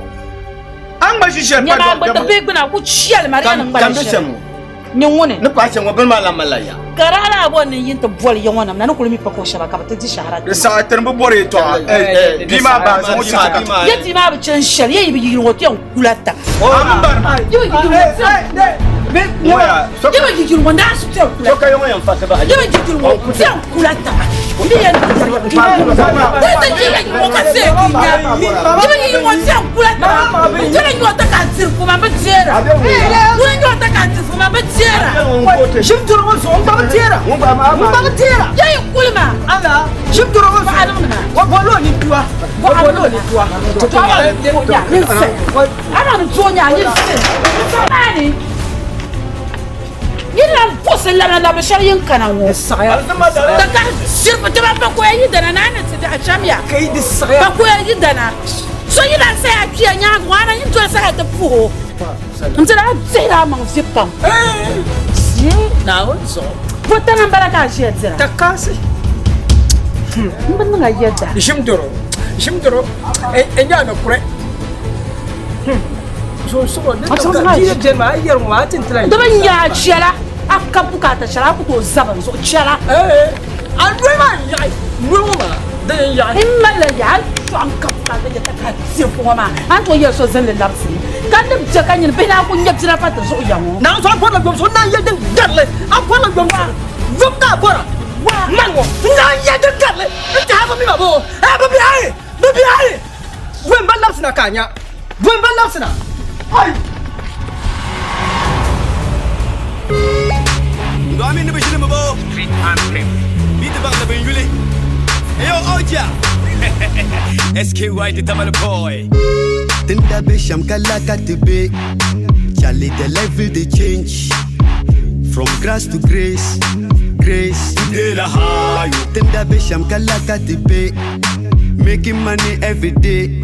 An ba shi shan Nya ba ba be guna ku ciyal mariana ngba. Kan semu. Nyongone. Ne kwa semu ben mala malaya. Karala bon ni yinta bol yongona na ko mi pako shaba ka ta shahara. Da sa tan bo bore to. Bima ba so mo chaka. Yeti ma ba chan shal ye bi yiro wote on kulata. Am bar. Yo yi yiro wanda su te kulata. So kayo yan fa ba. Yo yi yiro wote on kulata. Ndi ya ndi. Wata jiga mo ka se kinya. Yo yi wote on kulata. Jere yo ta ka tsir ko ma ba jera. Wo yo ta ka tsir ko ma ba jera. Shim doro wa so ba tera. Mo ba tera. Ya yi kulma. Ana shim doro wa Ba adam na. wa bolo ni tuwa. Wa bolo ni tuwa. To ana ntonya yinse. Samani. Yila pose la bashar yankana wo. Saya. Da ka sirfa ta ba ko yi dana nana ta da shamya. Kai di saya. Ba ko yi dana. So yila sai a kiya nya wana yin to sai ta fuho. Ntira tsira ma fipam. Na wonso. Bota nan baraka shi tsira. Takasi. Mbana ga yadda. Shim doro. Enya na kure. So da ji da ma yar mu atin tlan. Da ban ya ciyara aka bukata shara ku to zaban so ciyara. An ma ya. Mu ma. Da ya. In mala ya to an ka bukata ya ta ka sirfo ma. An to yar so zan da lapsi. Kan da je kan yin bina ku nyab jira fata so yawo. Na so ko na gom so na ya din galle. An ko na gom. Gom ka fora. Wa mango. Na ya din galle. Ta ba mi ba bo. Ba bi ai. Wen ba lapsi na kanya. Wen ba lapsi na. Ai. Ngami ni bishile mbo. Street and pimp. Beat the bang the yule. Yo Oja. SKY the Tamal boy. Tinda bisham kala katibe. Charlie the level they change. From grass to grace. Grace. De la hayo. Tinda bisham kala katibe. Making money every day.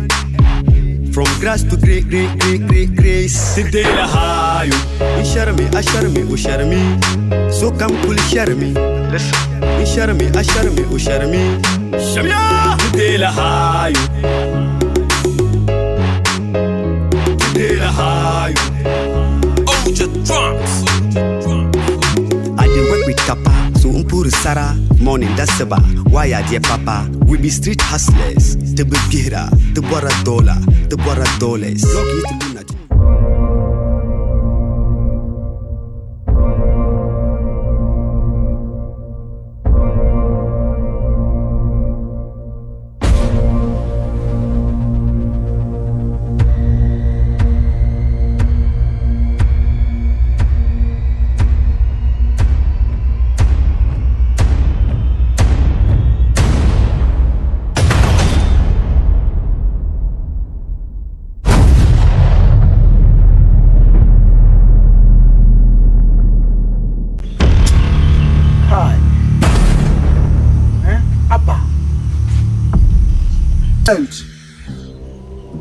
From grass to grace. De la hayo. Ushar me. So come cool, share me. Listen. Ushar me. Shamya. De la hayo. De la hayo. Oja drums. I dey work with Kappa, so umpuru Sara. Morning that's seba. Why are dear Papa? We be street hustlers. The Bukira, the Bora dollars. Log you to Luna.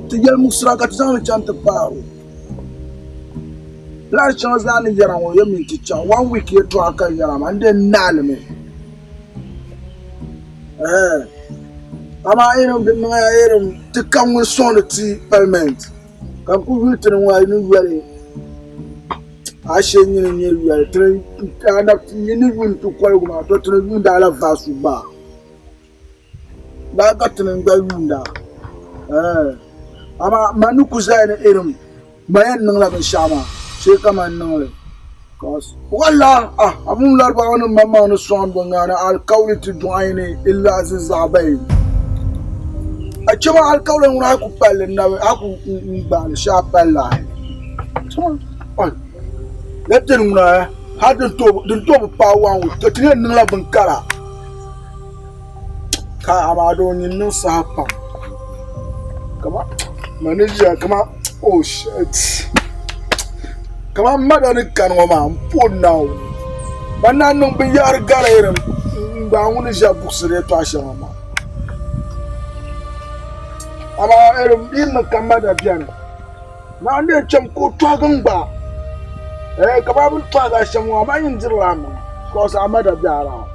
Tijel musraka tsana chanta paro. La chance na yara wo yemi ticha 1 week ye to aka yara man den nal me. Ama irum de nga irum te kan we son de ti payment. Kan ku vitre wa ni wale. A she ni wale tre ana ni win to kwal guma to tre win da la vasu ba. Da ka tenen ga wunda. Ama manu kuzane irum bayan nang la shama she kama nang cause walla amun lar ba wona mama no son bangana al qawlati du'aini illa aziz abay achama al qawlan wona ku palle na aku ba sha palla ol letten na hadin to pa wan to tin nang la bankara ka amado nyin no sa pa kama manager kama oh shit kama madani kanoma mpon now bananu bi yar garayram ba woni jabu sire to ashama ama erum din kamada bian na ande cham ko twagan ba kama bin twaga shamu ma yin jirama ko sa amada biara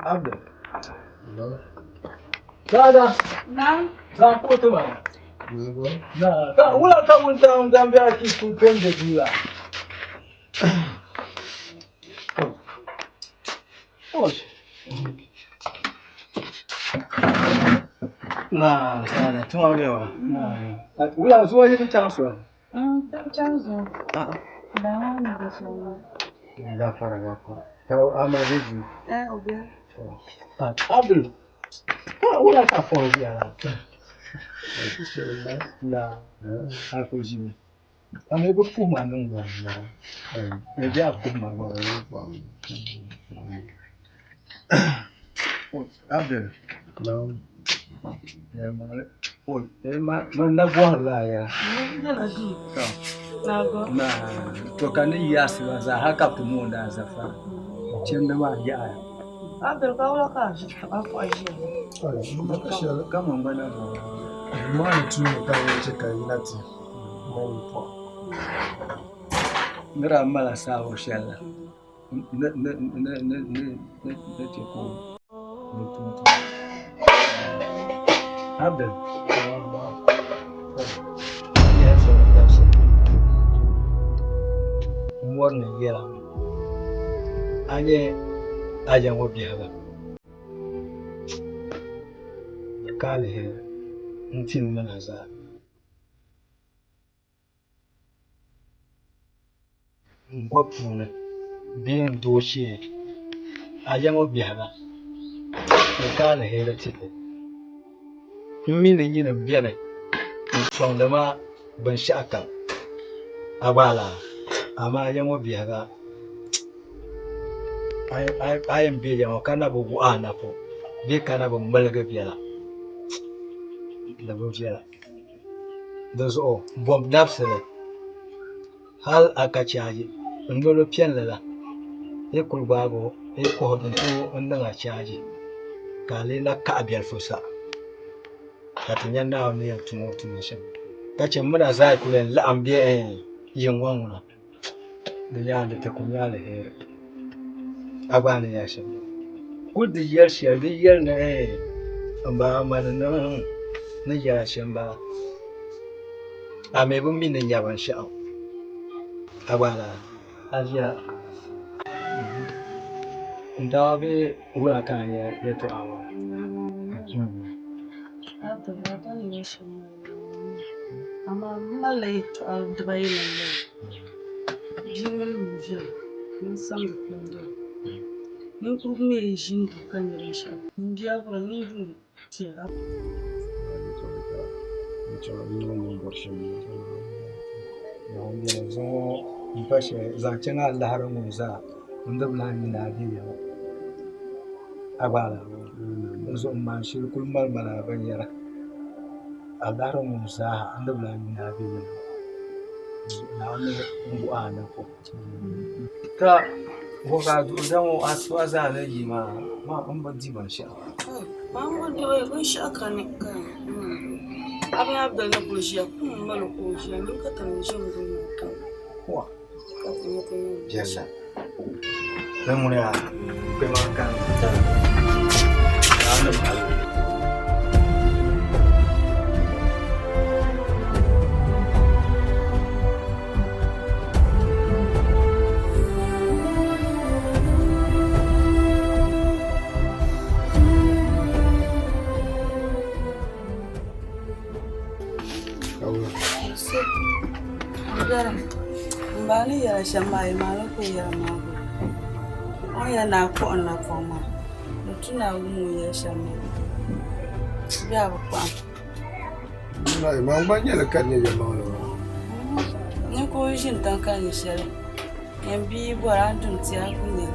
Abdul. Dada. Naam. Za foto ba. Na, ka wala ka wunta ngambia kitu pende dula. Oje. Na, sana tunaelewa. Na. Wala zuwa hivi chanzo. Chanzo. Dawa ni bisho. Da fara gako. Tau ama vipi? Obia. Abdul. Wala ka fora dia. Na, hapo jimi. Amebo fuma nungu. Ebe akuma ngo. Abdul. No. Ya mare. Oi, na gwala ya. Na, tokani yasi waza haka tumunda zafa. Chenda wa ya. Abdul kawla ka shi ka ko aje. Kama mbana Mwana tu mtawe cheka inati. Mwana. Ngira mala sawo shalla. Ne tiko. Abdul. Yes, that's it. Morne yela. Anye aja ngobiaga. Kale he. Ntin naza. Ngopuna. Bien dossier. Aja ngobiaga. Kale he la tite. Mini nyina biene. Sondama ban shaka. Abala. Ama aja ngobiaga. I am being a cannibal anapo. Be cannibal Malgabiela. The Bujela. Those all bomb napsele. Hal Akachaji, and European Lela. Ekulbago, Eko and two under a charge. Kalila Kabial Fusa. Katinya now near to motivation. Catch a mother cycle and Lambia young one. The yard at the Kumyale here. Abani Yasham. Good the year share the year nay. Amba man no ya shamba. I may be mean in Yavan shell. Awala. Asia. Ndabe wakanya yetu awa. Ama malay to Dubai London. Jingle Museum. Some London. You could me Jin Kanyarisha. India for an even tear up. Zachana Laharamuza, on the blind idea. Abala, so man, she could murmur Avanya. Alaramuza, and the blind idea. Now, Muana. Woga do aswaza na yima ma amba diban sha Mamma do we shaka ne kan. Abi abdal na kulshiya kun malo kulshiya ni ka tan jin dun kan. wa Ka tan ko jasa dan mun ya pe ma kan Mbali ya shamba imalo ko ya mago. Oya na ko na foma. Mutuna mu ya shamba. Ya ba. Na ma mbanya la kan ya malo. Ni ko shin tan kan shere. Yan bi bora dun ti akune.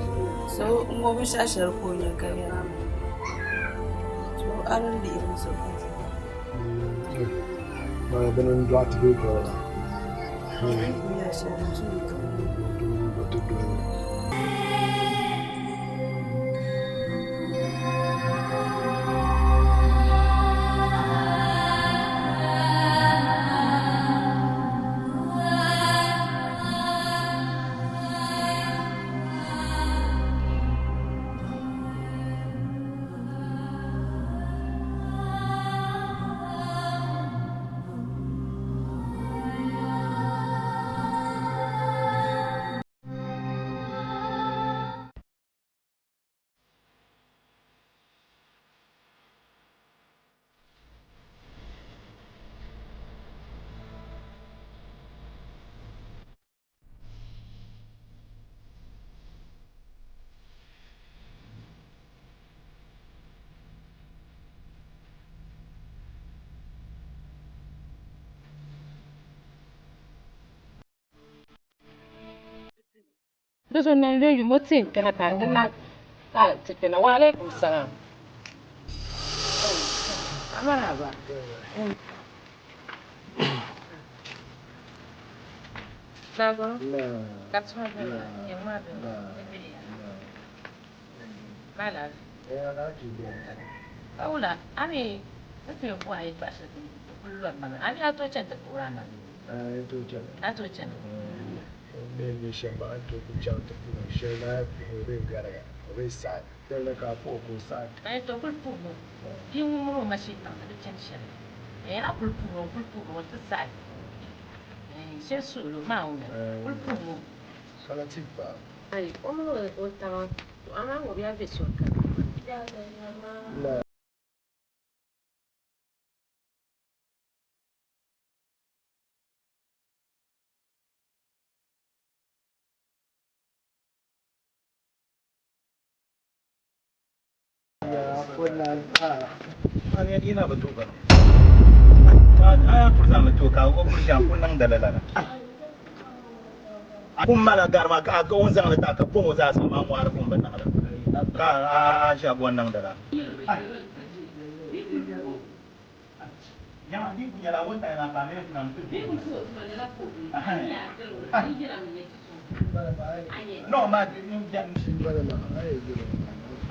So mo bi shashar ko ne kare na. So aran di irin so. Ma benan dot be ko. Ya share tu ko. Dozo na leo yumote kana tangana kala tena wa alaikum salam. Marhaba. Dago? Katwa ya madu. Mala. Aula, ani ndio kwa hii pasa. Kulwa mana. Ani atocha kurana. Atocha. Ne shamba to ku chanta ku shela hore gara hore sai dan ka po ko sai Ai to kulpumo. Di mu mashita da tension. Era kulpumo to sai. Se solo ma una. Kulpumo. sala tipa Ai, como o tava, ama ngo bia beso. la Ani ina batu ba. Aya furza mutu ka ko furjan kun nan dalala. Kun mala garma ka ga won zan ta ka ko za su ma mu arfun ban nan. Ka a shagon nan dala. Ya ni kunya la wonta na ba me nan tu. No ma ni jan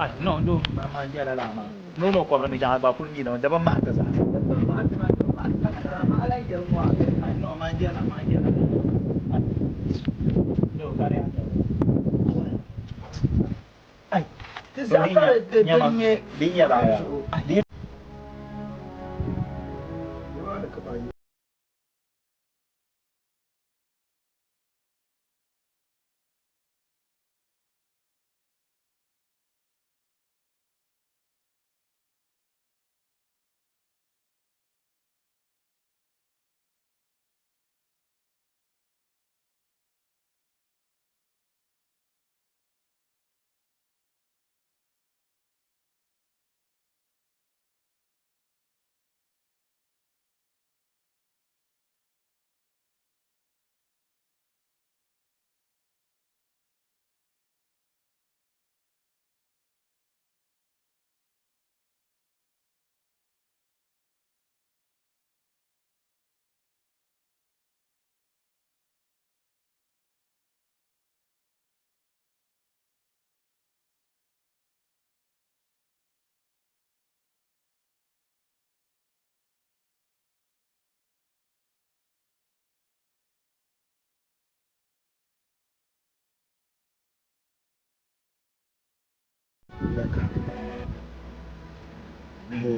ai no no ma ja la ma. No ko ni ja ba pun ni no da ba ma ta sa. Alai de mo. Ai no ma ja la. No kare ai this Linya lah.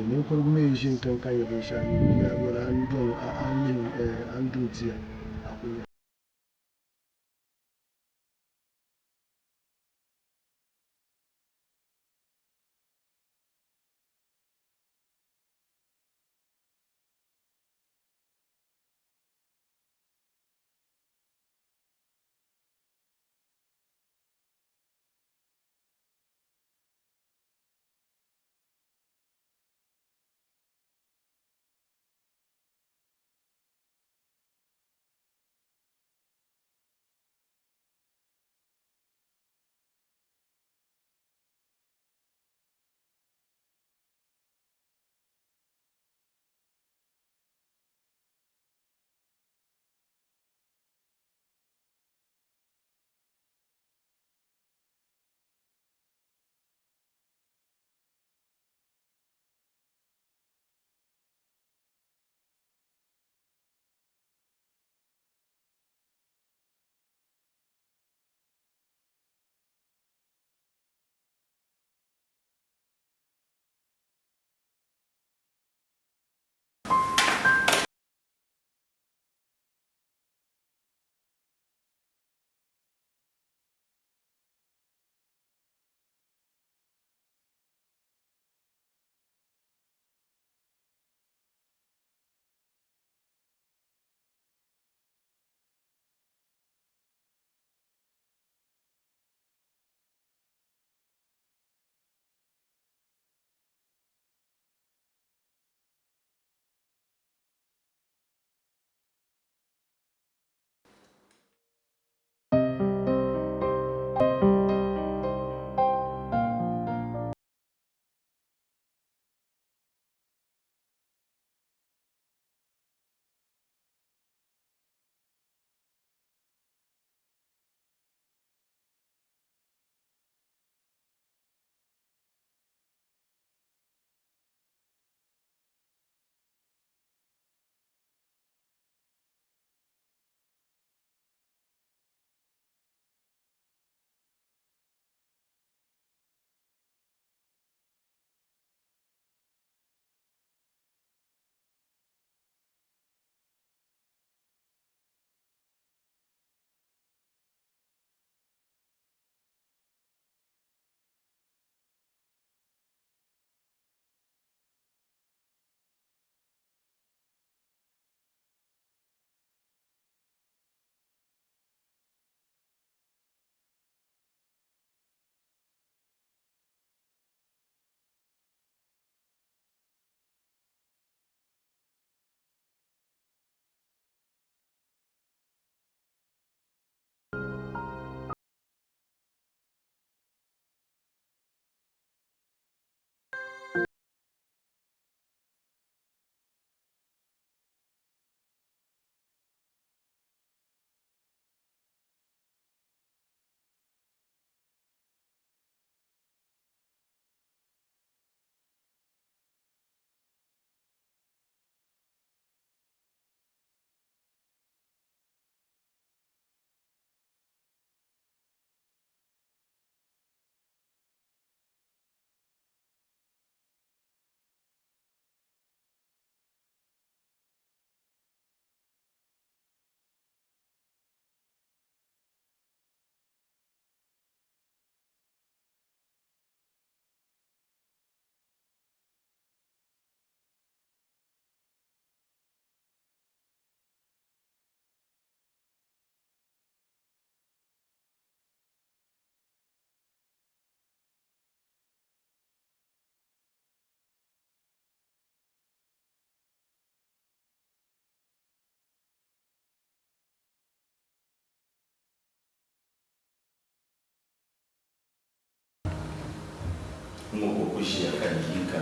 Ni ko me jin kan kan yi shani ya gora an do tiya akwai Ngo ko shi akan kinka.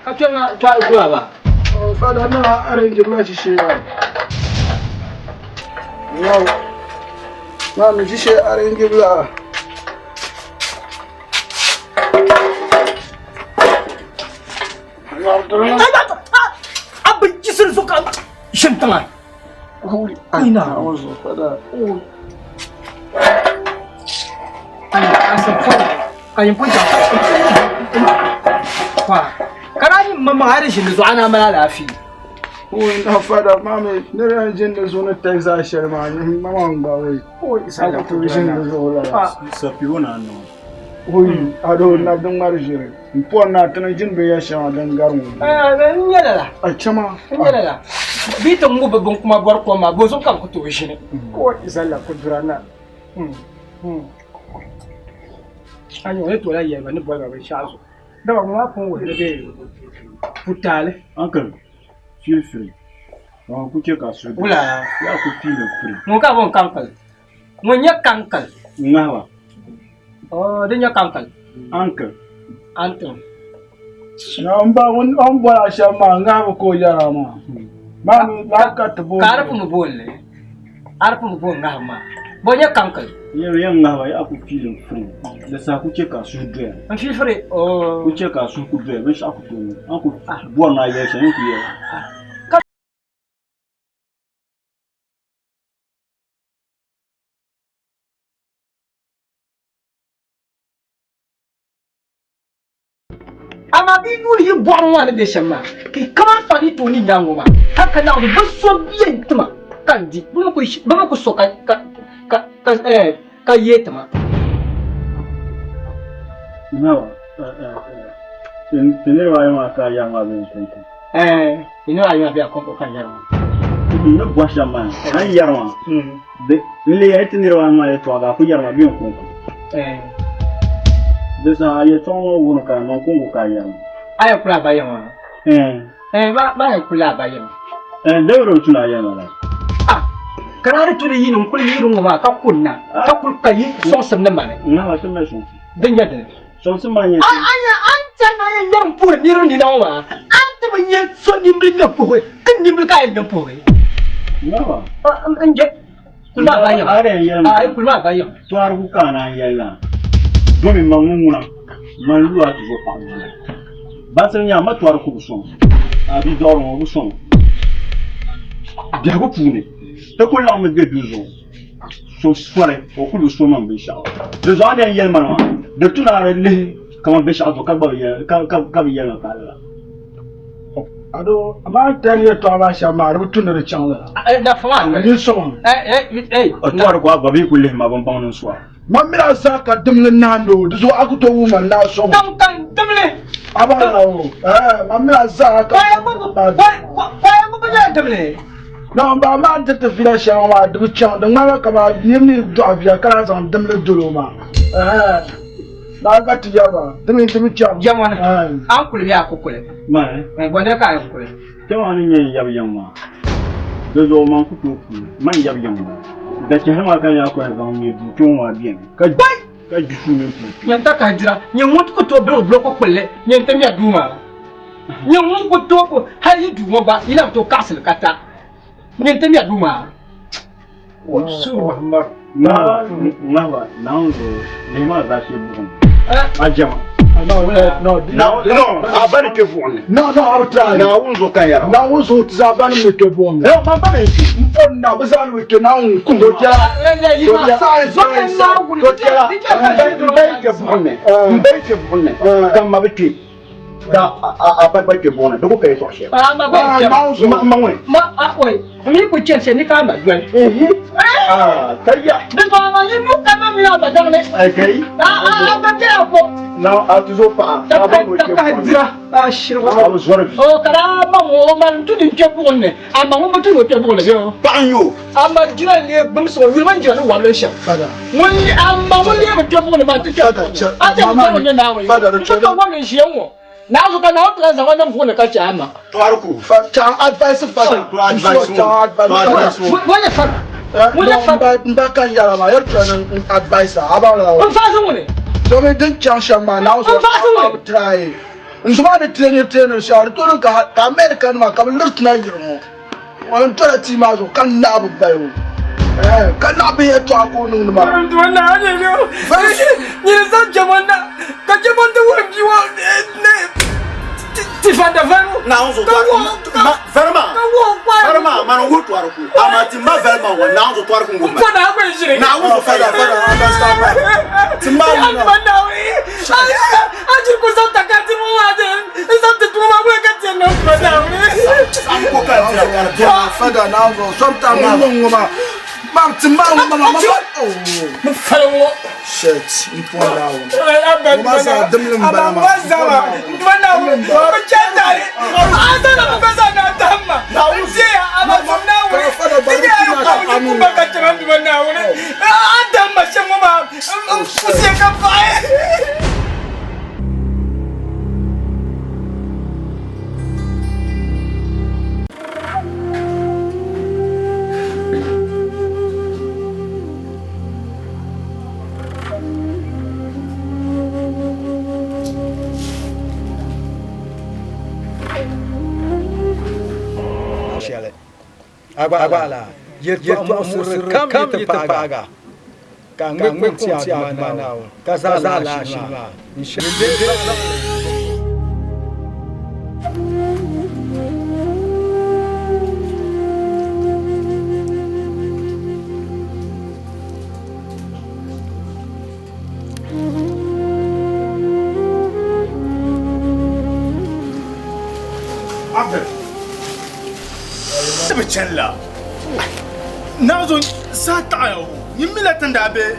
Actuellement, toi, tu vas là. Fada na arrange ma shi shi ya. Wow. Na mi shi arrange la. Abin jisir suka shin tama. Ina. Fada. Asa fara. Kayin punta. Karani mama har shi da ana mana lafi. Na fada mame ne ran jin da zo na Texas shar ma mama ba wai. Isa da to jin da zo la. Safi wona no. Oui, ado na don marjere. Mpo na tan jin be ya sha dan garu. Nyala. A chama. Nyala. Bito nguba bon kuma bor ko ma bozo kam ko to shine. Ko izalla ko durana. Anyo ne to la yeba ni boga be shazo. Da ba ma ko wele be putale. Uncle, feel free. On kuche ka su. Ula, ya ku feel free. Mo ka bon kankal. Mo nya kankal. Ngawa. Oh, de nya kankal. Uncle. Anton. Na mba on bola sha ma nga ko yara ma. Ma mi la ka to bo. Ka arfu mo bolle. Arfu mo bon nga ma. Bo nya kankal. Ye ngawa ya ku feel free. Da sa kuche ka su dwe. An feel free. Oh. Kuche ka su ku dwe be sha ku to. An ku bo na ye sha ku ye. Ama bi nuri yi bɔrɔ wani de shɛma ki kama fani to ni nyango ma haka na bi so biye tuma kan di bama ko so ka ye tuma Ngawa. Tenere wa ma ka ya ma be nkonko. Ino ayo abi akonko kan ya ma. No bwa shama. An ya ma. De le ya tenere wa ma to ga ku ya ma bi nkonko. Desa aye tongo wono ka non kongo ka yam. Aye kula ba yam. Ba aye kula ba yam. Dewro tuna yam la. Karare to yi non kula yi rungo ma ka kunna. Ka kul ka yi so sam na mane. Na wa tuma so. Denya de. So sima nya. Anya anta na yam pur ni ru ni na wa. Anta ba nya so ni mbri na po. Kan ni mbri ka yam po. Na wa. Anje. Kula ba yam. Are yam. Aye kula ba yam. To ar ku kana yalla. Domi mamuna man lu a toujours parlé basen ya matwar ku son abi dor mo son dia ko pune te ko la me de duzo so soirée au coup de son man bisha de gens de yel man de tout la le comment bisha to ka ba ya ka ya la kala Ado ama tani to ama sha ma rutu ne changla. Da fama ni so. To ar ko ba bi ku le ma bon bon so Mamira saka dimle nando dizo akuto woman na so. Kan dimle. Abala o. Mamira saka. Why go ba dimle? No ba ma de vila sha ma du chan de ma ka ba yimni do avia kala san dimle dolo ma. Na ga ti yaba. Dimi chan. Jamana. An kul ya ko kul. Ma gonde ka ko kul. Jamana ni yab yamma. Dozo man ku to man yab yamma. Da ke hama kan ya kwa zan mi dukun wa biyan ka jisu ne ku yanta ka jira nyen won ko to be bloko kwele nyen tem ya duma nyen won ko to ko ha yi duma ba ila to kasel kata nyen tem ya duma wa subhanallah na wa naunzo ne ma za shi bugun ajama No, abani ke vuone. No, abtra. Na unzo kaya. Na unzo tizabani mke vuone. Mama bani. Mpona bazani weke na unkundo tia. Mbeke vuone. Kama biki. Da apa baki vuone. Doko kaya toshe. Ma oi. Mi ko chense ni kama gwen. Kaya. Doko ni mu kama mi aba dangle. Okay. Ba dia ko. Não, a toujours pas. Oh, caramba, man, tu didn't get one. I'm a woman to get one. Banyo. I'm a general bumps or women just one nation. When I'm a woman to get one about the church, I don't know now. Father, the church one is young. Now you can out as I want to phone a catch. I'm a advice of father. What the fuck? Mbaka yala yo trying advice about money. So me didn't change man now so I'll try. Nsuma de trainer shar to ka American ma ka lut na yiro. Won to ti ma so kan na bu bayo. Kan na be to ko nu ma. Do na ne yo. Ni san jamana. Ka jamanta won ji wa ne. Ti fanda vero na unzo to verma verma mano wutu aruku amati ma verma wa na unzo to aruku ngoma fada ba jire na unzo fada understand timba na banda wi aji ko sa takati mo ade isante tu ma we ka tena fada wi am ko ka tira fada na unzo sometimes ngoma Shit, you point out. Agora, ye kam paga. Kang tia manao. Kasala shima. Chella. Nazo satayo. Yimila tanda be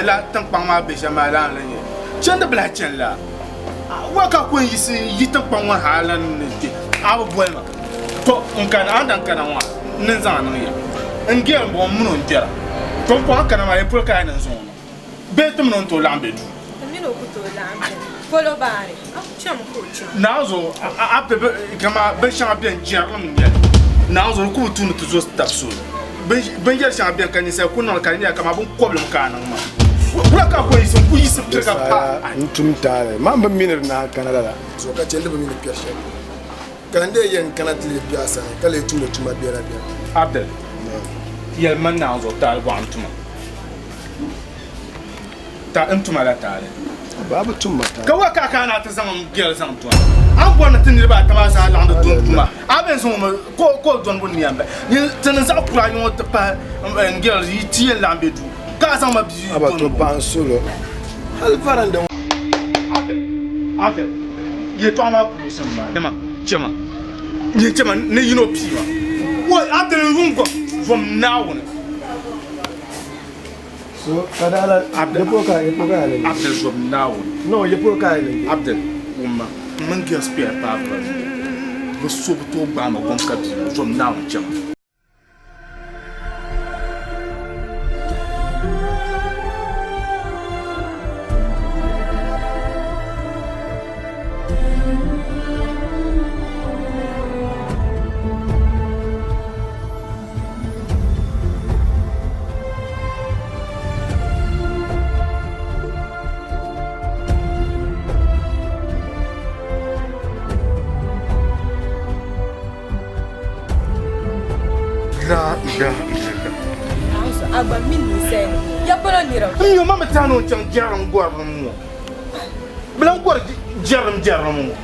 la tampang ma be shama la la. Chenda bla chella. Waka ko yisi yitampang wa halan ni. Aba boyma. To unkan andan kana wa. Nanza no ya. Ngel bo muno ndera. To ko kana ma epul ka nan so. Be tum non to lambe du. Mino ko to lambe. Polo bare. Cham ko cham. Nazo ape kama be shama bien jerlam ngel. Nazo ko tunu to zo tapso. Ben yer shama bien kanisa ko non kanisa kama bon problem kana ma. Waka ko yisi ku yisi peka pa. Ntum tare. Mamba minir na Canada. So ka chende be minir piasha. Kanande yen kanatli piasa. Kale tunu tuma biara bia. Abdel. Yel man nazo tal wa antuma. Ta antuma la tare. Babu tuma ta. Ka waka kana ta zaman gel zaman to. An bona tin ba ta ma sa la ndo tuma. Aben so ko don bon niambe. Ni tan za kura ni wata pa ngel yi tiye lambe du. Ka sama bi aba to ban solo. Hal faranda. Abdel. Ye to ma ku sama. Dema chema. Ni chema ne yino piwa. Wo Abdel rungo from now on. So kadala Abdel poka ale. Abdel from now on. No, ye poka ale. Abdel umma man gi spare pa ba. Wo so to ba ma gon ka bi from now on chema. Agba mini sen. Ya polo nira. Yo mama tano chang jaram gwaram mo. Blan gwar jaram mo.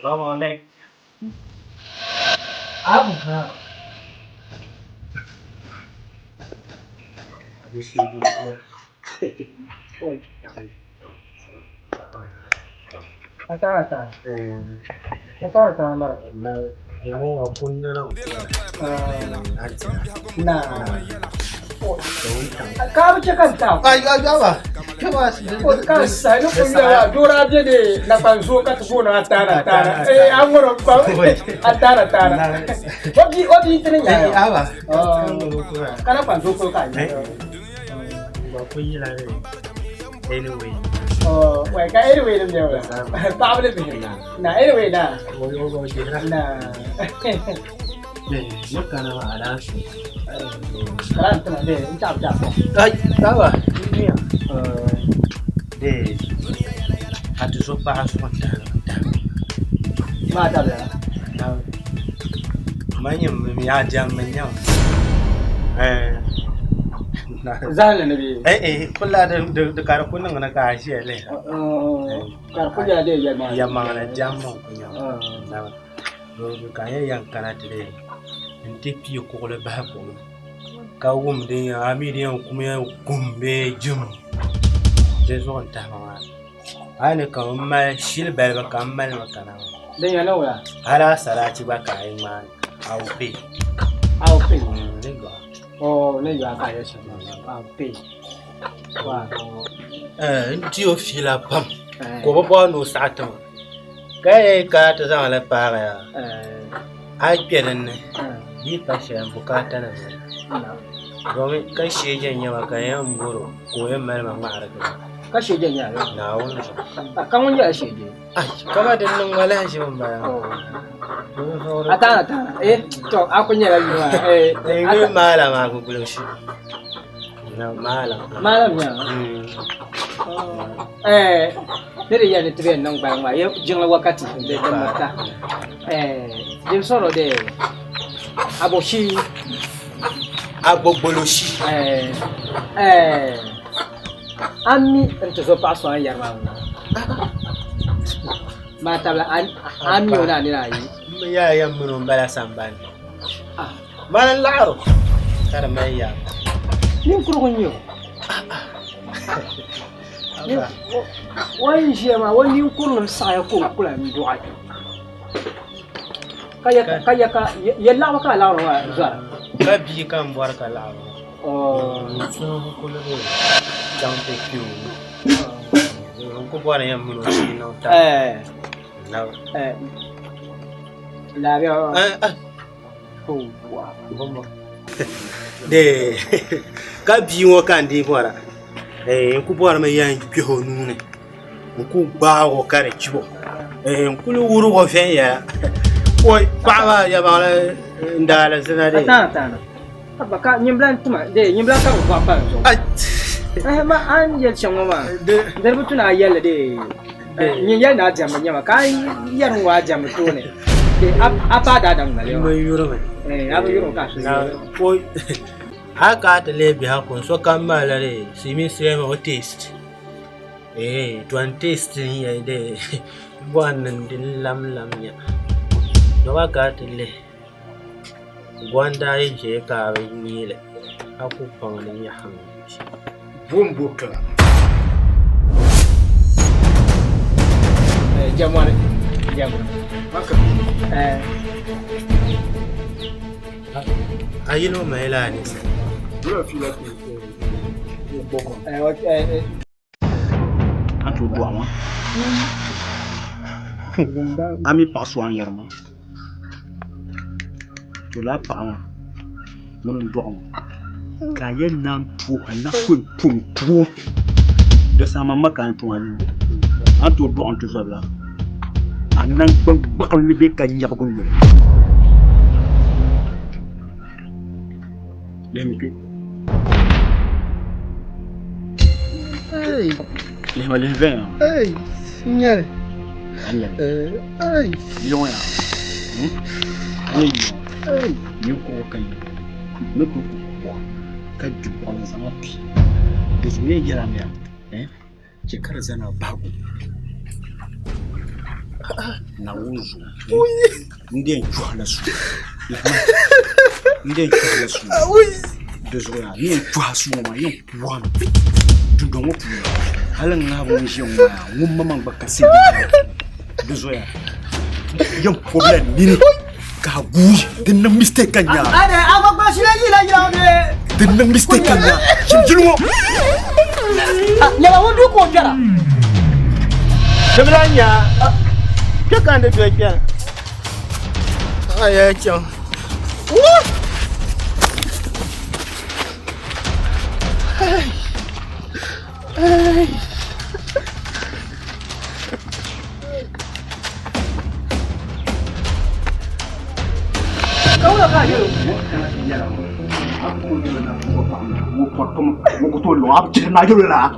Vamos, Nick. Kamu cakap tak? Apa? Kan saya punya dua dia ni lapan suka tu pun antara. Anggur apa? Antara. Obi itu ni ya. Apa? Kenapa suka kan? Anyway. Oh, wait, anyway, the mirror. Probably nah, anyway, nah. Nah. What kind of alas? Chap. Ay, tawa. Hatu sopa aswanta. Mata dah. Manyam jam manyam. Zan nabi. Kula de karpun ngana ka siale. Karpun ya de ya Ya mangana jam mo kunya. Do kaya yang kana tele. Nti pi ko le ba ko. Ka wum de ami de kuma kumbe jum. Je so ta ma. Ai ka ma shil bel ba kamal makana. De ya no ya. Ala sarati ba kai man. Au pe. Nego. Oh, ne ya ka ya sama. Au pe. Wa. Nti o fila pam. Ko ba no sata. Kai ka ta zama la para ya. Ai kenan ne. Yi kashe bukata na. Domin kashe yawa ka yan buru ko yan malama ma'ara ka. Kashe yawa. Na wani. Kan wani ya shege. Ai, kama da nan wala shi ban baya. Ata. To akunya la yiwa. Ni malama ko gulo shi. Na malam ya. Dere ya ni tire nan ba ma ye jingla wakati de mata. Dim soro de aboshi abogboloshi. Ami ento so paso an yarma. Mata la ami ona ni na yi. Ya mun bala sambani. Malan laro. Kada mai ya. Ni kuro nyo. Wani shema wani kuro sa ya ko kula mi do ai. Kaya ya lawa ka lawa wa zara. Ka bi kan barka lawa. So ko le jampe kiu. Ko bwana ya mun shi no ta. La veo. De ka bi wo kan di bora. Ku bora ma yan gbeho nune. Ku ba wo kare chibo. Ku lu wuru wo fen ya. Oi, ba ya ba la ndala zinade. Tana. Abaka nyimblan tuma de nyimblan ka ko pa so. Ma an yel changwa ma. De butuna yel de. Nyinyel na jam nyama kai yar wa jam to ne. Apa da dam na le. Mai yuro mai. Abu yuro ka so. Ko haka ta lebi hakon so kan malare simi sai ma taste. Tuan taste ni ya de. Wannan din lam ya. Dawa ka ta le. Gwanda yake ka ni le. Aku pangani ya hang. Bumbuka. Jamuan. Maka. Ayino maila ni. Dura fila ko. Boko. Antu do awon. Ami paso an yarma. To la pa awon. Mun do awon. Ka yen nan tu na kun tu. De sama makan tu an. Antu do antu sabla. Anan bakal lebih kan ya bakal lebih. Lemki. Hey. Les verts. Hey, signal. Hey. Lion ya. Hey. Ni ko kan. Ne ko ko. Ka dubu an sama pi. Da ne gira ne. Shekara zana babu. Na uzu. Ndiye njwala su. Ndiye njwala su. Dezoya, ni njwa su ma yon puan. Tudongo pu. Hala ngabo njiyo ma. Ngumma mang bakasi. Dezoya. Yon problem nini. Ka guy. Dinna mistake kanya. Ade, apa ba shi la yone. Dinna mistake kanya. Jimjilwo. Ya wondu ko jara. Sebenarnya kan ada dua jam. Ayah jam. Kau nak kaya? Aku tu lo ab cerita aja lo lah.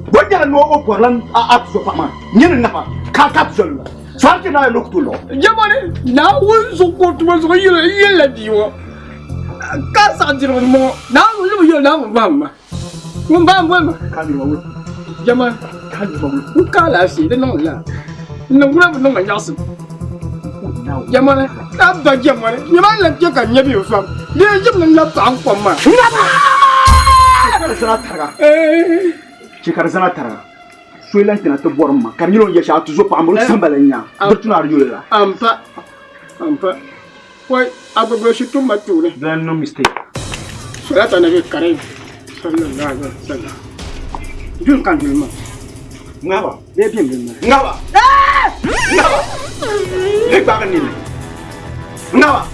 Buat jangan lo aku orang ab so paman. Nyen ngapa? Kakap so lo. Soal kena lo tu lo. Jamane, na won so ko tu so yela diwa. Ka sa jiro mo. Na lo yo na mama. Mama. Kali mau. Jamane, kali mau. Ka la si de no la. No la no ma yasu. Jamane, ta ba jamane. Nyama la je ka nyabi o fam. Ni jam na ta ko ma. Cikar sana tara. Suelan tena to borma. Karnilo ya sha tuzo pa amru sambalanya. Bertuna arjula. Ampa. Wai ababro shi tumma ture. Then no mistake. Surata na be kare. Sallallahu alaihi wasallam. Jun kan dilma. Ngaba? Be bien dilma. Ngaba? Ngaba? Lek ba ni. Ngaba?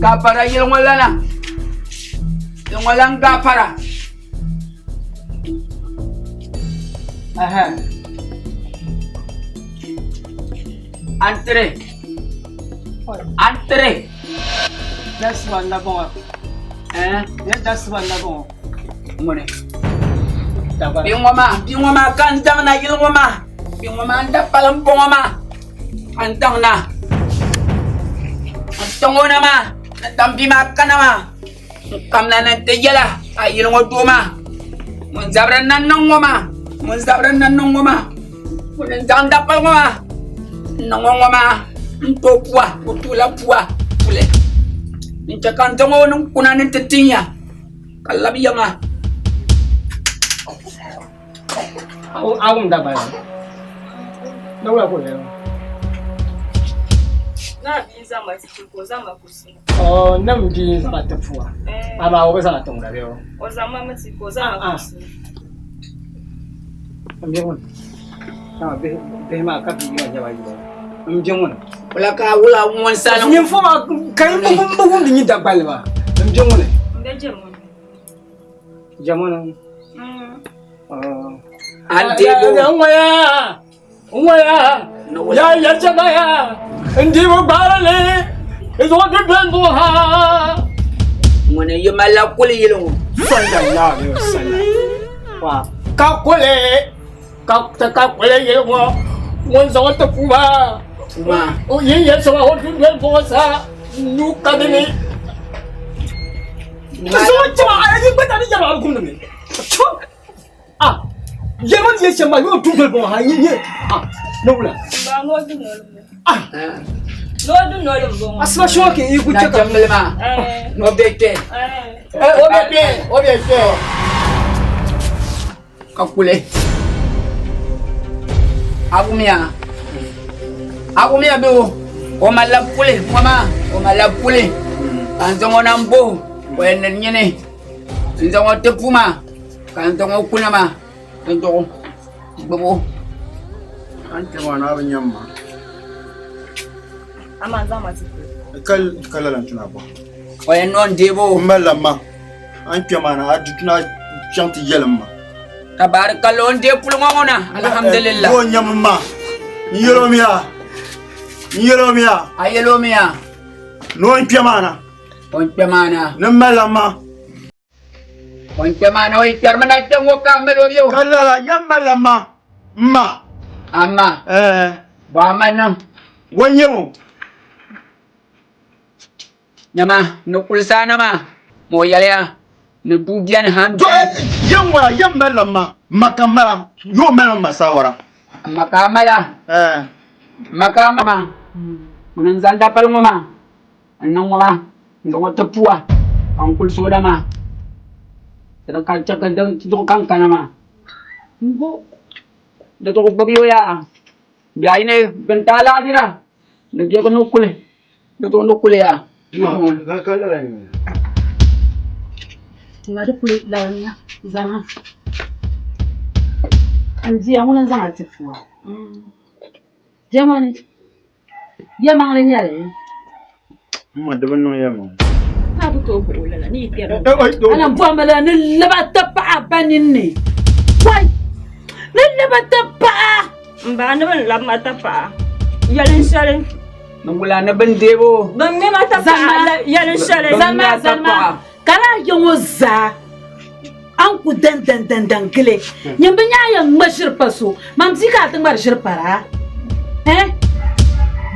Gapara yung wala na. Yung walang gapara. Aha. Antre. That's one na bon. That's one na bon. Mune. Yung mama kantang na yung mama. Yung mama anda palang po mama. Kantang na. Tungo na ma. Natampi makan na ma. Kam na nantiyala. Ayun ngo duma. Munzabran nanong mo ma. Munzabran nanong mo ma. Munzang dapal mo ma. Nongong mo ma. Nto puwa. Utula puwa. Pule. Nincakan tungo nung kunanin tetinya. Kalabiya ma. Ako dapat. Nawala ko lang. Na biza matiko zama kusina. Oh, nam bi zama tafuwa. Ama o zama tonga biyo. O zama matiko zama kusina. Amjengwan. Be ma ka bi ya jawa yi. Amjengwan. Wala ka wala mon salon. Nyem fo ma kay bugun di ni dabbal ba. Amjengwan. Ndeje mon. Jamona. Antebo. Umaya. Ya jabaya. Ndi mo barale. Ezo de bendo ha. Mone yemala kuli yelo. Sallallahu alaihi wasallam. Wa ka kule yelo mo. Mon zo to puma. Puma. O yin so ho du bendo sa. Nu kadini. So chama ay ba tani jara gum ne. Yemen ye chama yo du bendo ha yin ye. Nobla. Ba no du no. No du no lo. Asma shoke e ku chaka ma. No beke. Obeke. Kakule. Agumia do. O malapule, mama. O malapule. Kantongo nambo. Wenen nyene. Kantongo tepuma. Kantongo kunama. Kantongo. Bobo. Kantongo na abanyamma. Ama zama tiko. Kalalan tuna ba. Oyen non debo. Malama. An kyamana adutuna chanti yelamma. Tabarakallah on de pulngona. Alhamdulillah. Go nyamma. Yelomia. Ayelomia. No on kyamana. Namalama. On kyamana o kyarmana tengo kamero yo. Kalala yamalama. Ma. Amma. Ba manam. Wanyemo. Nyama nukul sana ma. Mo yalea. ni du biɛni han Yanwa yam melama makamara yo melama sawara. makamala makama mun zanda palngoma annongoma ndo tapua ang kulsoda ma sedang kalca kadang tidung kangkana ma mbo dato ko bagyo ya biyahe ne bentala dira nagya ko nukule dato nukule ya ngade kule lanya zama anzi amuna zama tifuwa jamani yamangre nyale Ma dabano yamo. Abu to bula la ni kero ana bwamala ni labata pa baninni wai ni labata pa Mba na ban lam mata pa. Yalin shalen. Namula na bandebo. Ban me mata pa. Yalin shalen. Zama kala yongo za anku dan gile nyambe nya yang mashir paso mamsi ka tan bar shir para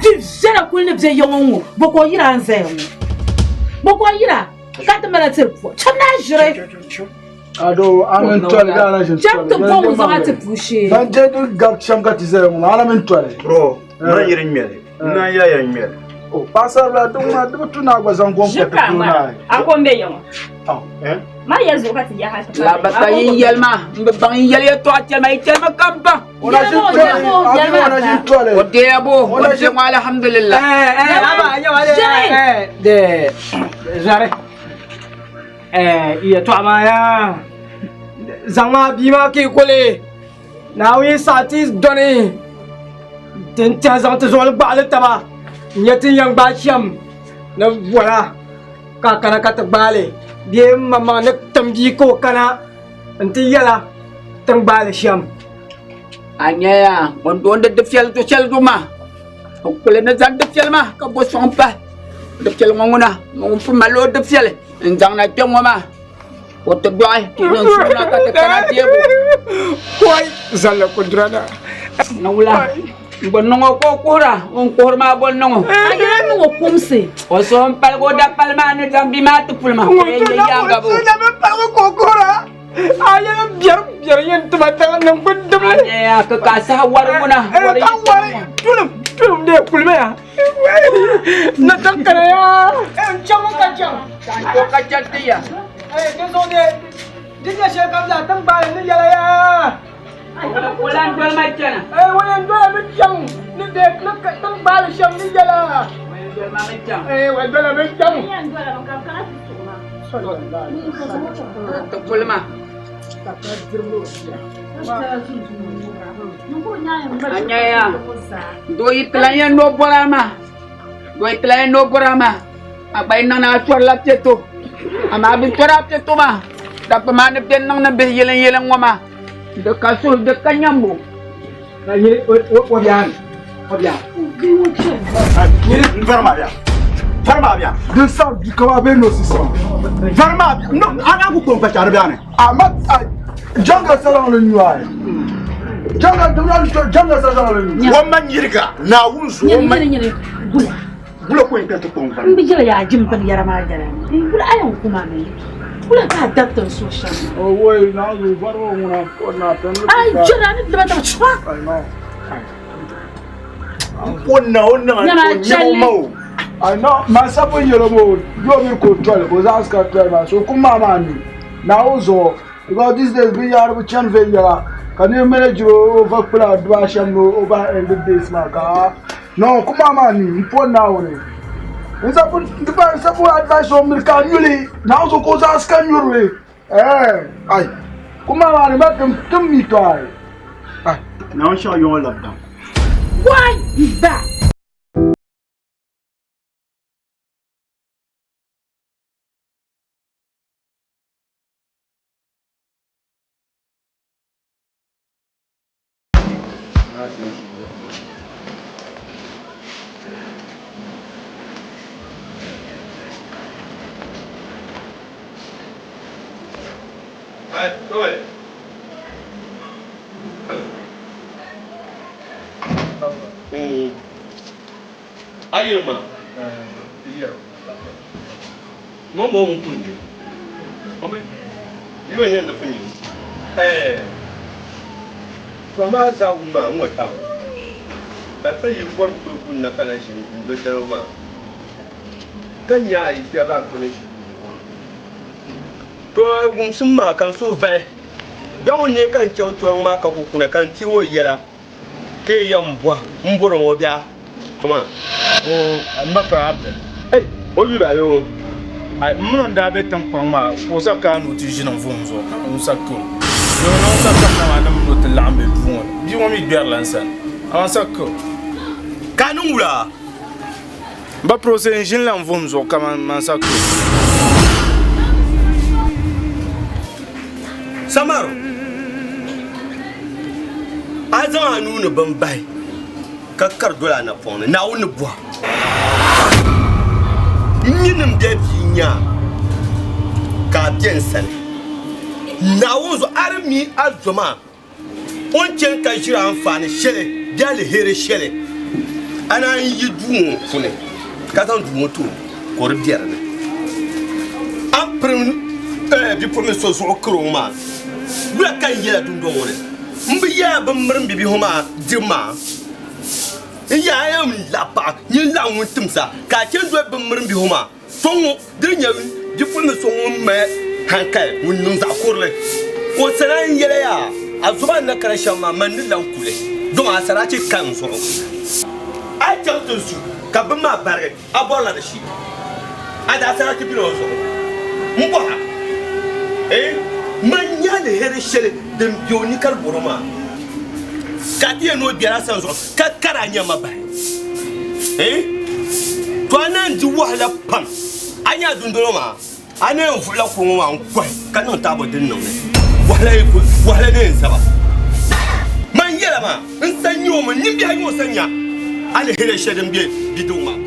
di jera kulne bje yongo boko yira anze boko yira ka tan mala tirfo chana jire ado amen tole ala jin jam to bon za ta pushe dan je du gab cham ka ti zero ala men tole Bro, na yirin mele. Na yaya mele. o pasar la dum ma dum tuna gwa zan gon ko tuna Akombe yama. Ma yazo ka ti ya ha. La bataille yelma mbang yel to atel ma kampa ona jin tole o debo o je alhamdulillah aba ya wale de zare iya to amaya zama bima ke kole nawi sati doni den ta zan ta zol ba le taba nyatin yang ba sham na wala ka kana ka ta bale dia mama nak tamji ko kana anti yala tang bale sham anyaya on de fiel to chel duma o kole na zan de fiel ma ka bo sompa de fiel ngona mo fu malo de fiel ndang na temo ma o to doy ki non suna ka ta kana debo koi zalla kudrana nawla bonno ko kura on korma bonno agara no kumse o som palgo da palma ne zambi ma tu pulma e yanga bo na me palgo ko kura aya biar yen tumata nang bendem ya ke kasa warmuna tulum de kulme ya na tankara ya chamo kacang ko kacang dia dia saya kabla tang ba ni yala ya Ulan jual macam wayan jual macam ni dek nak tang ba syam ni yala wayan jual macam wayan jual macam yan dola makam kana tu pulma anyaya do itlayan no borama abai nang na suar la teto ama bin torap teto ma dapat mana pen nang na be yelen ngoma de kasul de kanyambu na ye o bian Farma bien. de ça du kaba be no sison Farma bien. Non, ana ku kon fa char bien. amat janga salon le nuai janga salon le nuai Wo man yirga na wunzu wo man nyere bula bula ko en to kon fa. mbijila ya jimpan yarama jara bula ayan kuma me bula ka doctor social o woi na zo baro muna ko na tan ay jira ni da ta chwa ai no Onna I know my support your mode. You will control because I ask her so come mama now also because these days we are with Chan Villa. Can you manage your over plan do I shall know over ended this maka? No, come mama ni for now. Is that the best support advice on me can you now so cause ask can you way. Ay come mama ni make them to me try. Now show you all of them. why is that Ayema. Ngomo mpunje. You ain't the thing. Eh. From us out, man, what out? But you want to put the connection in the Telma. Can you is the other connection? To a some mark and so bad. Don't you can tell to a mark of who can see what yellow. K. Young boy, Mboro. Come on. Oh, I'm not perhaps. Hey, what you value? I'm not that Pama was a kind of teaching of phones or Sako. You know, sometimes I'm not a lamb phone. Do you want me to Berlanson? I'm Sako. Canula. But process in Lam phones or come on, Mansako. Samaro. I don't know the Bombay. Kakardola na phone. Now on the bois. Minimum Debinia Cardiensen. Now was army Alzoma. One chain Kajira and Fanny Shelley, Dally Harry Shelley. And I you do for it. Catan do too, or dear. I'm prim, the promise was so croma. Where can you do it? Mbia Bumrum be homa, Dima. I am Lapa, you now with Timsa, Kajan Bumrum be homa. Tongo, Dinya, different song, man, Hankai, when nuns are curly. What's an idea? As one that can show my Mandela Kule. Don't answer at it comes. I tell you, Kabama Barret, a ball of the sheep. And that's a keep also. Mboha. Eh? Manyale Harry Shelley, the Unical Boroma. Katia no Biarasans, Kakaranyama. Eh? Tuanan do what a pump. I don't know. I know for love from one quite cannot double the name. What I didn't say. My yellow and send you when you behind your senya. I hear a shed and be the doma.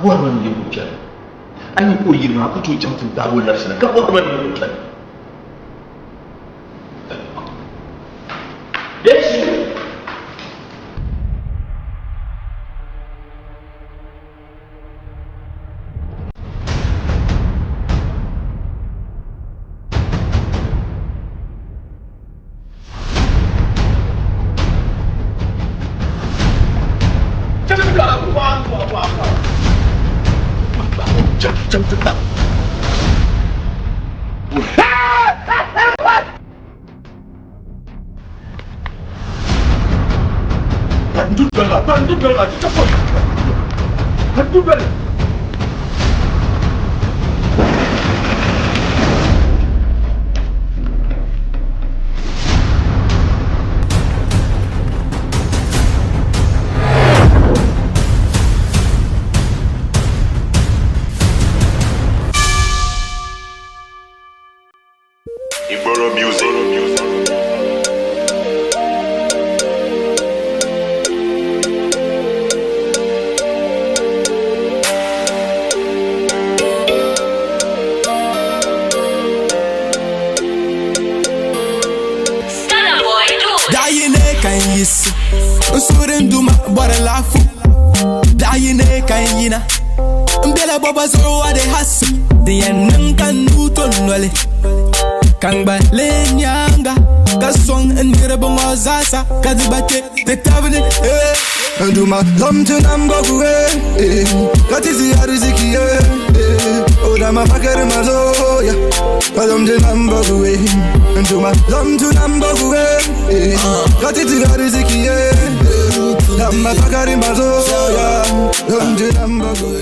What am you doing? I need to you have to jump to that one. That's what am I doing? Yes. Jump to that. Bantu bela, cepat. Bantu bela. Iboro music. Usurinduma bora lafu Dayine kayina Mbela baba zoro de hasu Diyan kan nuton wale Kangba lenyanga Kasong ndire bongo zasa Kadibate te tabne Nduma lomtu nambogu Katizi hariziki Oda mafakari mazoya Kalomtu nambogu Nduma lomtu nambogu Katizi hariziki Oda mafakari mazoya Kalomtu nambogu